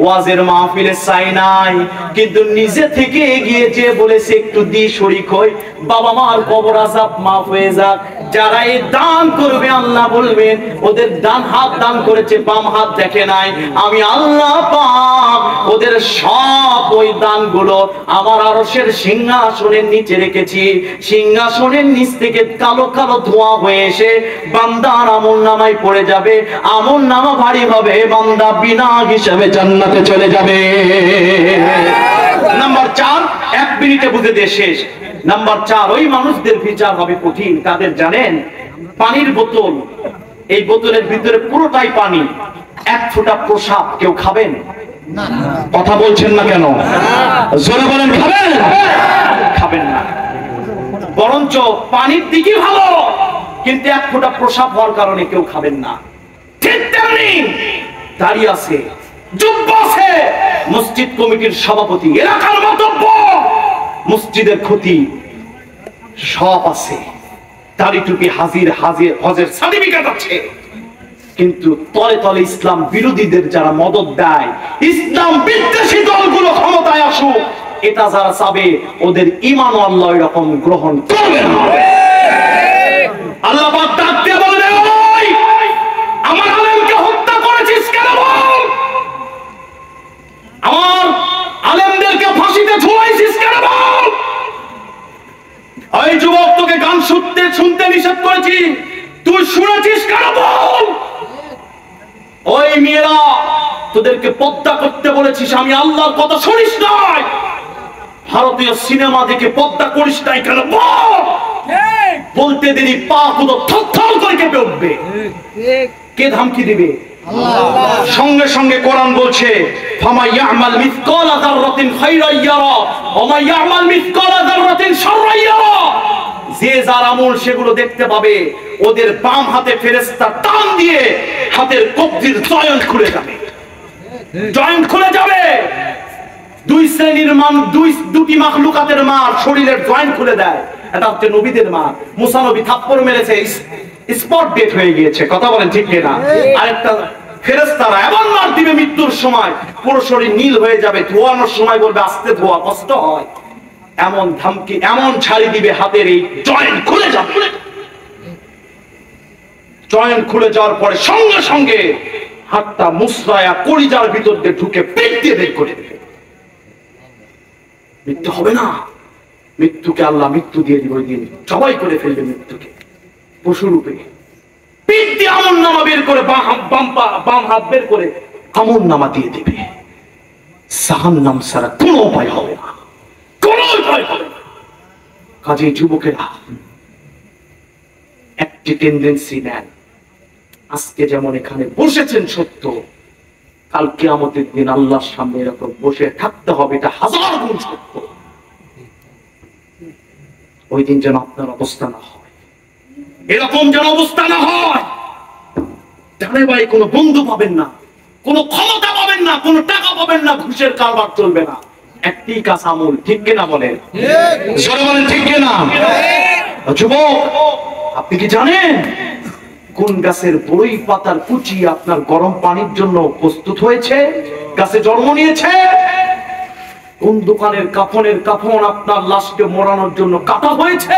[SPEAKER 3] ওয়াজের মাহফিলে চাই নাই, কিন্তু নিজে থেকে এগিয়ে যে বলেছে একটু দি শরীক হই, বাবা মার কবর আযাব মাফ হয়ে যাক। যারা এই দান করবে আল্লাহ বলবেন ওদের ডান হাত দান করেছে, বাম হাত দেখে নাই। আমি আল্লাহ পাক ওদের সব ওই দানগুলো আমার আরশের সিংহাসনের নিচে রেখেছি। সিংহাসনের নিচ থেকে কালো কালো ধোঁয়া হয়ে এসে বান্দার আমলনামায় পড়ে যাবে, আমলনামা ভারী হবে, বান্দা বিনা হিসাবে জান্নাতে চলে যাবে। নাম্বার 4, 1 মিনিটে বুঝে দিয়ে শেষ। নাম্বার 4, ওই মানুষদের বিচার হবে কঠিন। কাদের জানেন? পানির বোতল, এই বোতলের ভিতরে পুরোটাই পানি, এক ফোঁটা প্রসাদ কেউ খাবেন? কথা বলছেন না কেন? জোরে বলেন খাবেন? খাবেন না। বরঞ্চ পানির দিকে ভালো, কিন্তু এক ফোঁটা প্রসাদ হওয়ার কারণে কেউ খাবেন না। ঠিক তেমনি দাঁড়িয়ে আছে, যুব্য আছে মসজিদ কমিটির সভাপতি, এলাকার মতব্য, মসজিদের ক্ষতি সব আছে, দাড়ি টুপি হজের সার্টিফিকেট আছে, কিন্তু তলে তলে ইসলাম বিরোধীদের যারা মদত দেয়, ইসলাম বিদ্বেষী দলগুলো ক্ষমতায় আসুক, এটা যারা চাবে ওদের ঈমান আল্লাহ এরকম গ্রহণ করবে না। আল্লাহ পাক ডাক দিয়ে বলে, ওই আমার আলেমকে হত্যা করেছিস কেন বল? আমার আলেমদেরকে ফাঁসিতে ঝুলাইছিস কেন বল? ওই যুবক, তোকে গান শুনতে নিষেধ করেছি, তুই শুনেছিস কেন বল? ওই মেয়েরা, তোদেরকে পর্দা করতে বলেছিস, আমি আল্লাহর কথা শুনিস নাই, ভারতীয় সিনেমা দেখে পর্দা করিস নাই কেন বল? বলতে দেরি পা গুলো থরথর করে কেঁপে উঠবে। কে ধমকি দিবে? সঙ্গে সঙ্গে কোরআন বলছে, ফামা ইয়ামাল মিসকালা যাররাতিন খায়রান ইয়ারা ওয়া মা ইয়ামাল মিসকালা যাররাতিন শাররান ইয়ারা। যে যার আমল সেগুলো দেখতে পাবে। ওদের বাম হাতে ফেরেশতা টান দিয়ে হাতের কবজির জয়েন্ট খুলে যাবে, জয়েন্ট খুলে যাবে। দুই শ্রেণীর দুটি মাখলুকাতের মার শরীরের জয়েন্ট খুলে দেয়। এটা হচ্ছে নবীদের মার। মুসা নবী থাপ্পড় মেরেছে, স্পট ডেট হয়ে গিয়েছে। কথা বলেন ঠিক কিনা? আরেকটা ফেরেশতারা এমন মার দিবে মৃত্যুর সময় পুরো শরীর নীল হয়ে যাবে, ধোয়ানোর সময় বলবে আস্তে ধোয়া, কষ্ট হয়। এমন ধমকি, এমন ছাড়ি দিবে, হাতের এই জয়েন্ট খুলে যাবে। জয়েন্ট খুলে যাওয়ার পরে সঙ্গে সঙ্গে হাতটা মুসরায়া কলিজার ভিতর দিয়ে ঢুকে পেট দিয়ে বের করে দেবে। মৃত্যু হবে না, মৃত্যুকে আল্লাহ মৃত্যু দিয়ে দিবে। ওই দিন জবাই করে ফেলবে মৃত্যুকে পশুরূপে। পেট দিয়ে আমল নামা বের করে, বাম হাত বের করে আমল নামা দিয়ে দেবে। জাহান্নাম ছাড়া কোনো উপায় হবে না, কোনো উপায় হবে না। কাজে যুবকেরা একটি টেন্ডেন্সি নেন, আজকে যেমন এখানে বসেছেন সত্য, কাল কিয়ামতের দিন আল্লাহর সামনে এরকম বসে থাকতে হবে, এটা হাজার গুণ সত্য। ওই দিন যেন আপনার অবস্থা না হয়, এরকম যেন অবস্থা না হয়। জানে ভাই, কোনো বন্ধু পাবেন না, কোনো ক্ষমতা পাবেন না, কোনো টাকা পাবেন না, ঘুষের কারবার চলবে না। একটি কাজ আমল, ঠিক কিনা বলেন? জোরে বলেন ঠিক কিনা? যুবক, আপনি কি জানেন কোন গাছের বড়ই পাতার কুচি আপনার গরম পানির জন্য প্রস্তুত হয়েছে, গাছে জন্ম নিয়েছে? কোন দোকানের কাফন আপনার লাশকে মোড়ানোর জন্য কাটা হয়েছে?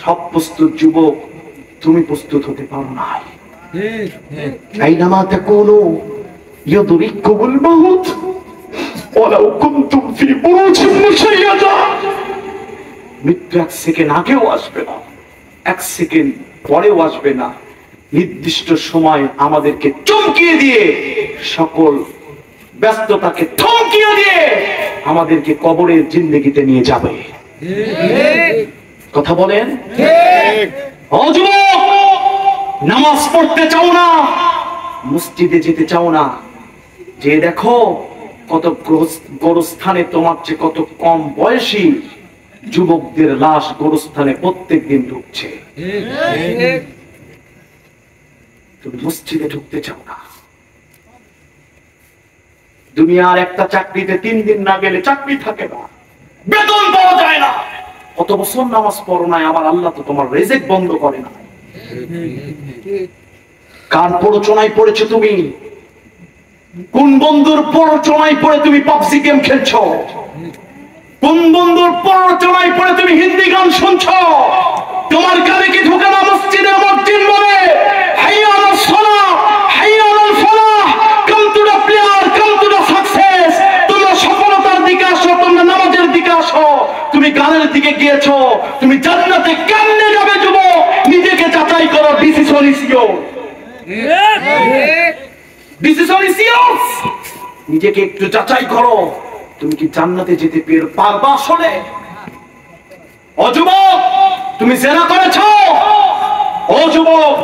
[SPEAKER 3] সব প্রস্তুত যুবক, তুমি প্রস্তুত হতে পারো না। আইনামা তাকুনু ইউদরিকুমুল মাউত ওয়ালাউ কুনতুম ফি বুরুজিন মুশাইয়াদা। মৃত্যু এক সেকেন্ড আগেও আসবে না, এক সেকেন্ড পরেও আসবে না। নির্দিষ্ট সময় আমাদেরকে চমকিয়ে দিয়ে, সকল ব্যস্ততাকে থমকিয়ে দিয়ে আমাদেরকে কবরের জিন্দেগিতে নিয়ে যাবে। কথা বলেন? ও যুবক, নামাজ পড়তে চাও না, মসজিদে যেতে চাও না, যে দেখো কত গোরস্থানে তোমার চেয়ে কত কম বয়সী যুবকদের লাশ গোরস্থানে প্রত্যেক দিন ঢুকছে। তুমি মসজিদে ঢুকতে চাও না। দুনিয়ার একটা চাকরিতে 3 দিন না গেলে চাকরি থাকে না, বেতন পাওয়া যায় না। কত বছর নামাজ পড়ো নাই, আমার আল্লাহ তো তোমার রিজিক বন্ধ করে না। কার প্ররোচনায় পড়েছো তুমি? কোন বন্ধুর প্ররোচনায় পড়ে তুমি পাবজি গেম খেলছো? কোন বন্ধুর প্ররোচনায় পড়ে তুমি হিন্দি গান শুনছো? তোমার কানে কি ঢোকে না মসজিদে মসজিদ বলে হাইয়া আলাস সালাহ, হাইয়া আলাল ফালাহ, come to the prayer, come to the success. তোমরা সফলতার দিকে আসো, তোমরা নামাজের দিকে আসো। তুমি গানের দিকে গিয়েছো, তুমি জান্নাতে কেমনে যাবে যুবক? নিজেকে যাচাই করো। Decision is your, decision is your. নিজেকে একটু যাচাই করো, তুমি কি জান্নাতে যেতে পারবা আসলে? ও যুবক, তুমি জেনা করেছো, ও যুবক,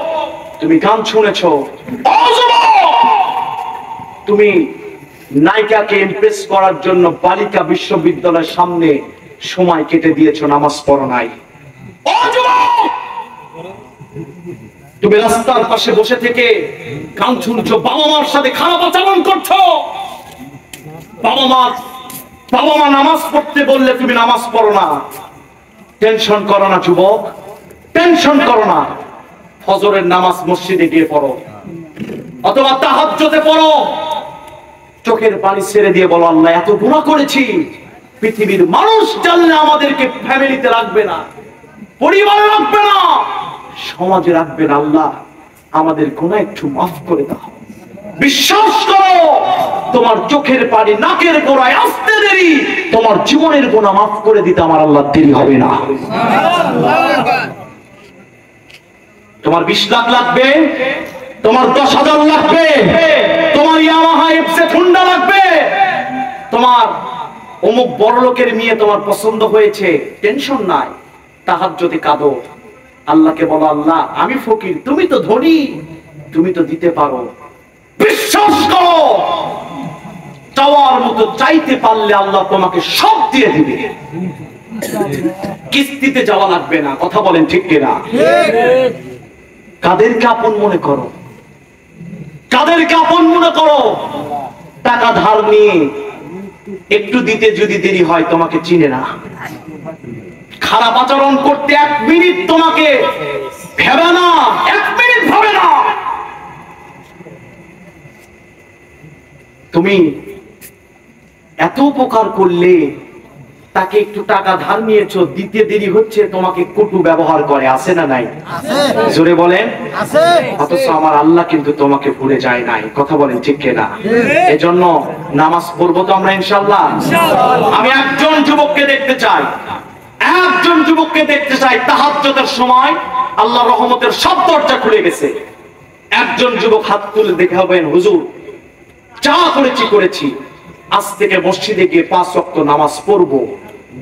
[SPEAKER 3] তুমি গান শুনেছো? ও যুবক, তুমি নায়িকাকে ইমপ্রেস করার জন্য বালিকা বিশ্ববিদ্যালয়ের সামনে সময় কেটে দিয়েছো, নামাজ পড়ো নাই। ও যুবক, তুমি রাস্তার পাশে বসে থেকে গান শুনছো, বাবা মার সাথে খারাপ আচরণ করছো। বাবা মা নামাজ পড়তে বললে তুমি নামাজ পড়ো না। টেনশন করো না যুবক, টেনশন করো না। ফজরের নামাজ মসজিদে গিয়ে পড়ো, অথবা তাহাজ্জুদে পড়ো। চোখের পানি ছেড়ে দিয়ে বলো, আল্লাহ এত গুনাহ করেছি, পৃথিবীর মানুষ জানলে আমাদেরকে ফ্যামিলিতে রাখবে না, পরিবারে রাখবে না, সমাজে রাখবে না। আল্লাহ আমাদের গুনাহ একটু মাফ করে দাও। বিশ্বাস করো, তোমার চোখের পানি নাকের গোড়ায় আসতে দেরি, তোমার জীবনের গুনাহ মাফ করে দিতে আমার আল্লাহ দেরি হবে না। তোমার 20 লাখ লাগবে, তোমার 10,000 লাগবে, তোমার ইয়ামাহা এফজেড হুন্ডা লাগবে, তোমার অমুক বড় লোকের মেয়ে তোমার পছন্দ হয়েছে, টেনশন নাই। তাহাজ্জুদে কাঁদো, আল্লাহকে বলো, আল্লাহ আমি ফকির, তুমি তো ধনী, তুমি তো দিতে পারো। বিশ্বাস করো, চাওয়ার মতো চাইতে পারলে আল্লাহ তোমাকে সব দিয়ে দিবে। কিস্তিতে যাওয়া লাগবে না। কথা বলেন ঠিক কিনা? কাদেরকে আপন মনে করো, কাদেরকে আপন মনে করো? টাকা ধার নিয়ে একটু দিতে যদি দেরি হয় তোমাকে চিনে না। খারাপ আচরণ করতে 1 মিনিট তোমাকে ভেবে না, 1 মিনিট ভাবে না। তুমি এত উপকার করলে, তাকে একটু টাকা ধার নিয়েছো, দিতে দেরি হচ্ছে, তোমাকে কটু ব্যবহার করে, আছে না নাই? জোরে বলেন। অথচ আমার আল্লাহ কিন্তু তোমাকে ভুলে যায় নাই। কথা বলেন ঠিক কিনা? এজন্য নামাজ পড়বো তো আমরা ইনশাআল্লাহ। আমি একজন যুবককে দেখতে চাই, একজন যুবককে দেখতে চাই তাহাজ্জুদের সময় আল্লাহর রহমতের সব দরজা খুলে গেছে। একজন যুবক হাত তুলে দেখাবেন, হুজুর যা করেছি, আজ থেকে মসজিদে গিয়ে 5 ওয়াক্ত নামাজ পড়বো।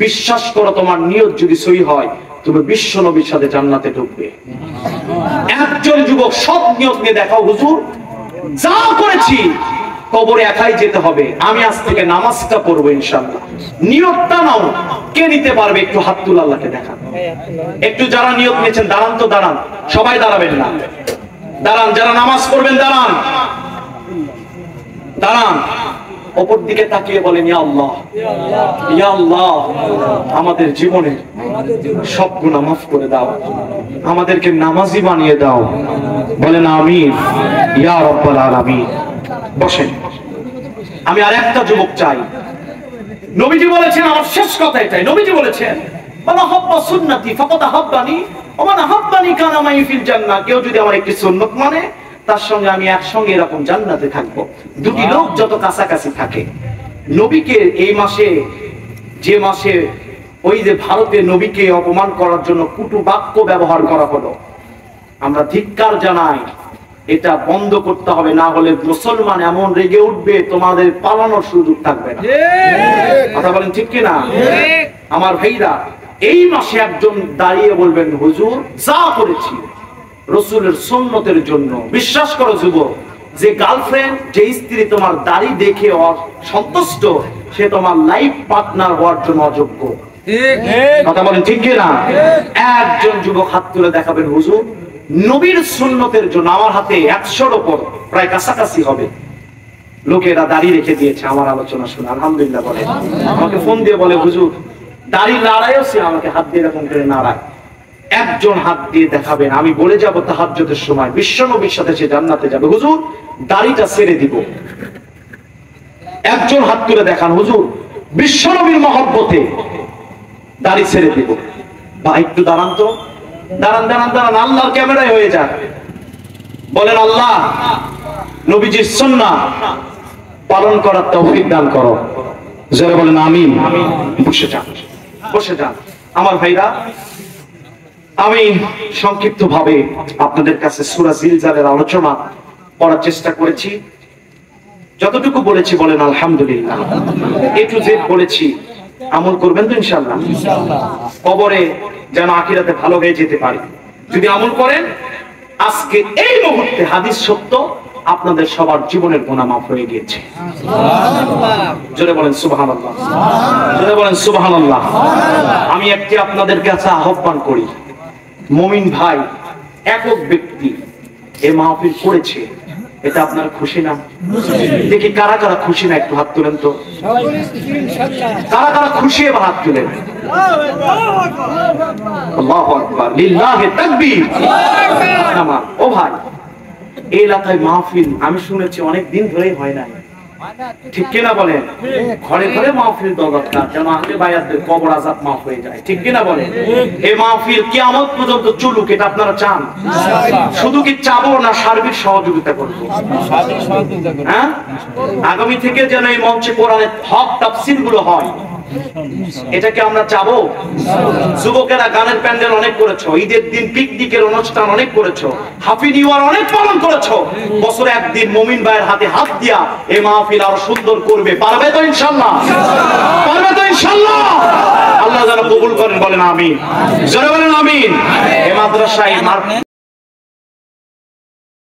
[SPEAKER 3] বিশ্বাস করো, তোমার নিয়ত যদি সহি হয়, তুমি বিশ্ব নবীর সাথে জান্নাতে ঢুকবে। একজন যুবক সব নিয়ত নিয়ে দেখাও, হুজুর যা করেছি কবরে একাই যেতে হবে, আমি আজ থেকে নামাজটা পড়বো ইনশাআল্লাহ। নিয়তটা নাও, কে নিতে পারবে? একটু হাত তুলে আল্লাহকে দেখান। একটু যারা নিয়ত নিয়েছেন দাঁড়ান তো, দাঁড়ান, সবাই দাঁড়াবেন না, দাঁড়ান, যারা নামাজ পড়বেন দাঁড়ান, দাঁড়ান। অপর দিকে তাকিয়ে বলেন, ইয়া আল্লাহ, ইয়া আল্লাহ, আমাদের জীবনে সব গুনাহ মাফ করে দাও, আমাদেরকে নামাজি বানিয়ে দাও। বলেন আমিন, ইয়া রাব্বাল আলামিন। বসেন। আমি আর একটা যুবক চাই। নবীজি বলেছেন, আমার শেষ কথা এটাই, নবীজি বলেছেন, মান হাব্বা সুন্নতি ফাকাদ হাব্বানি ওয়া মান হাব্বানি কানা মাই ফিল জান্নাহ। কেউ যদি আমার একটি সুন্নাত মানে, তার সঙ্গে আমি একসঙ্গে এরকম জান্নাতে থাকবো। দুটি লোক যত কাছাকাছি থাকে, নবীকে এই মাসে, যে মাসে ওই যে ভারতে নবীকে অপমান করার জন্য কুটু বাক্য ব্যবহার করা হলো, আমরা ধিক্কার জানাই। এটা বন্ধ করতে হবে, না হলে মুসলমান এমন রেগে উঠবে, তোমাদের পালানোর সুযোগ থাকবে না। কথা বলেন ঠিক কিনা? আমার ভাইরা, এই মাসে একজন দাঁড়িয়ে বলবেন, হুজুর যা করেছি রাসূলের সুন্নতের জন্য। বিশ্বাস করো যুবক, যে গার্লফ্রেন্ড, যে স্ত্রী তোমার দাড়ি দেখে সন্তুষ্ট, সে তোমার লাইফ পার্টনার হওয়ার জন্য অযোগ্য। কথা বলেন ঠিক কিনা? একজন যুবক হাত তুলে দেখাবেন, হুজুর নবীর সুন্নতের জন্য আমার হাতে 100-র উপর, প্রায় কাছাকাছি হবে, লোকেরা দাড়ি রেখে দিয়েছে আমার আলোচনা শুনে, আলহামদুলিল্লাহ বলে। আমাকে ফোন দিয়ে বলে, হুজুর দাড়ি নাড়ায়ও সে আমাকে হাত দিয়ে এরকম করে নাড়ায়। একজন হাত দিয়ে দেখাবেন, আমি বলে যাব তাহাজ্জুদের সময় বিশ্ব নবীর সাথে সে জান্নাতে যাবে, হুজুর দাড়িটা ছেড়ে দিব। একজন হাত তুলে দেখান, হুজুর বিশ্ব নবীর মহব্বতে দাড়ি ছেড়ে দিব। বা একটু দাঁড়ান তো, দাঁড়ান দাঁড়ান দাঁড়ান, আল্লাহর ক্যামেরায় হয়ে যান। বলেন, আল্লাহ নবীজির সুন্নাহ পালন করার তৌফিক দান করো। যারা বলেন আমিন। বসে যান, বসে যান। আমার ভাইরা, আমি সংক্ষিপ্ত ভাবে আপনাদের কাছে সূরা জিলজালের আলোচনা করার চেষ্টা করেছি। যতটুকু বলেছি বলেন আলহামদুলিল্লাহ। এ টু জেড বলেছি, আমল করবেন তো ইনশাআল্লাহ? কবরে যেন আখিরাতে ভালো হয়ে যেতে পারি। যদি আমল করেন আজকে এই মুহূর্তে হাদিস সত্য, আপনাদের সবার জীবনের গুনাহ মাফ হয়ে গিয়েছে। জোরে বলেন সুবহানাল্লাহ, জোরে বলেন সুবহানাল্লাহ। আমি একটি আপনাদের কাছে আহ্বান করি, মুমিন ভাই একক ব্যক্তি এই মাহফিল করেছে, এটা আপনারা খুশি না? দেখি কারা কারা খুশি না, একটু হাত তুলেন তো। কারা কারা খুশি, এবার হাত তুলেন। আল্লাহু আকবার, লিল্লাহি তাকবীর। আমার ও ভাই, এই এলাকায় মাহফিল আমি শুনেছি অনেক দিন ধরেই হয় না, ঠিক কিনা বলেন? ঘরে ঘরে মাহফিল দরকার, যেন আহলে বায়াতদের কবর আযাব মাফ হয়ে যায়, ঠিক কিনা বলেন? এই মাহফিল কিয়ামত পর্যন্ত চলুক, এটা আপনারা চান? শুধু কি চাবো না সার্বিক সহযোগিতা করবো? হ্যাঁ, আগামী থেকে যেন এই মঞ্চে কোরআনের হক তাফসীর গুলো হয়, এটাকে আমরা চাবো। যুবকেরা গানের প্যান্ডেল অনেক করেছো, ঈদের দিন পিকনিকের অনুষ্ঠান অনেক করেছো, হ্যাপি নিউ ইয়ার অনেক পালন করেছো, বছরে একদিন মুমিন ভাইয়ের হাতে হাত দিয়া এই মাহফিল আরো সুন্দর করবে, পারবে তো ইনশাআল্লাহ? পারবে তো ইনশাআল্লাহ? আল্লাহ যেন কবুল করেন, বলেন আমিন। জোরে বলেন আমিন। এই মাদ্রাসায়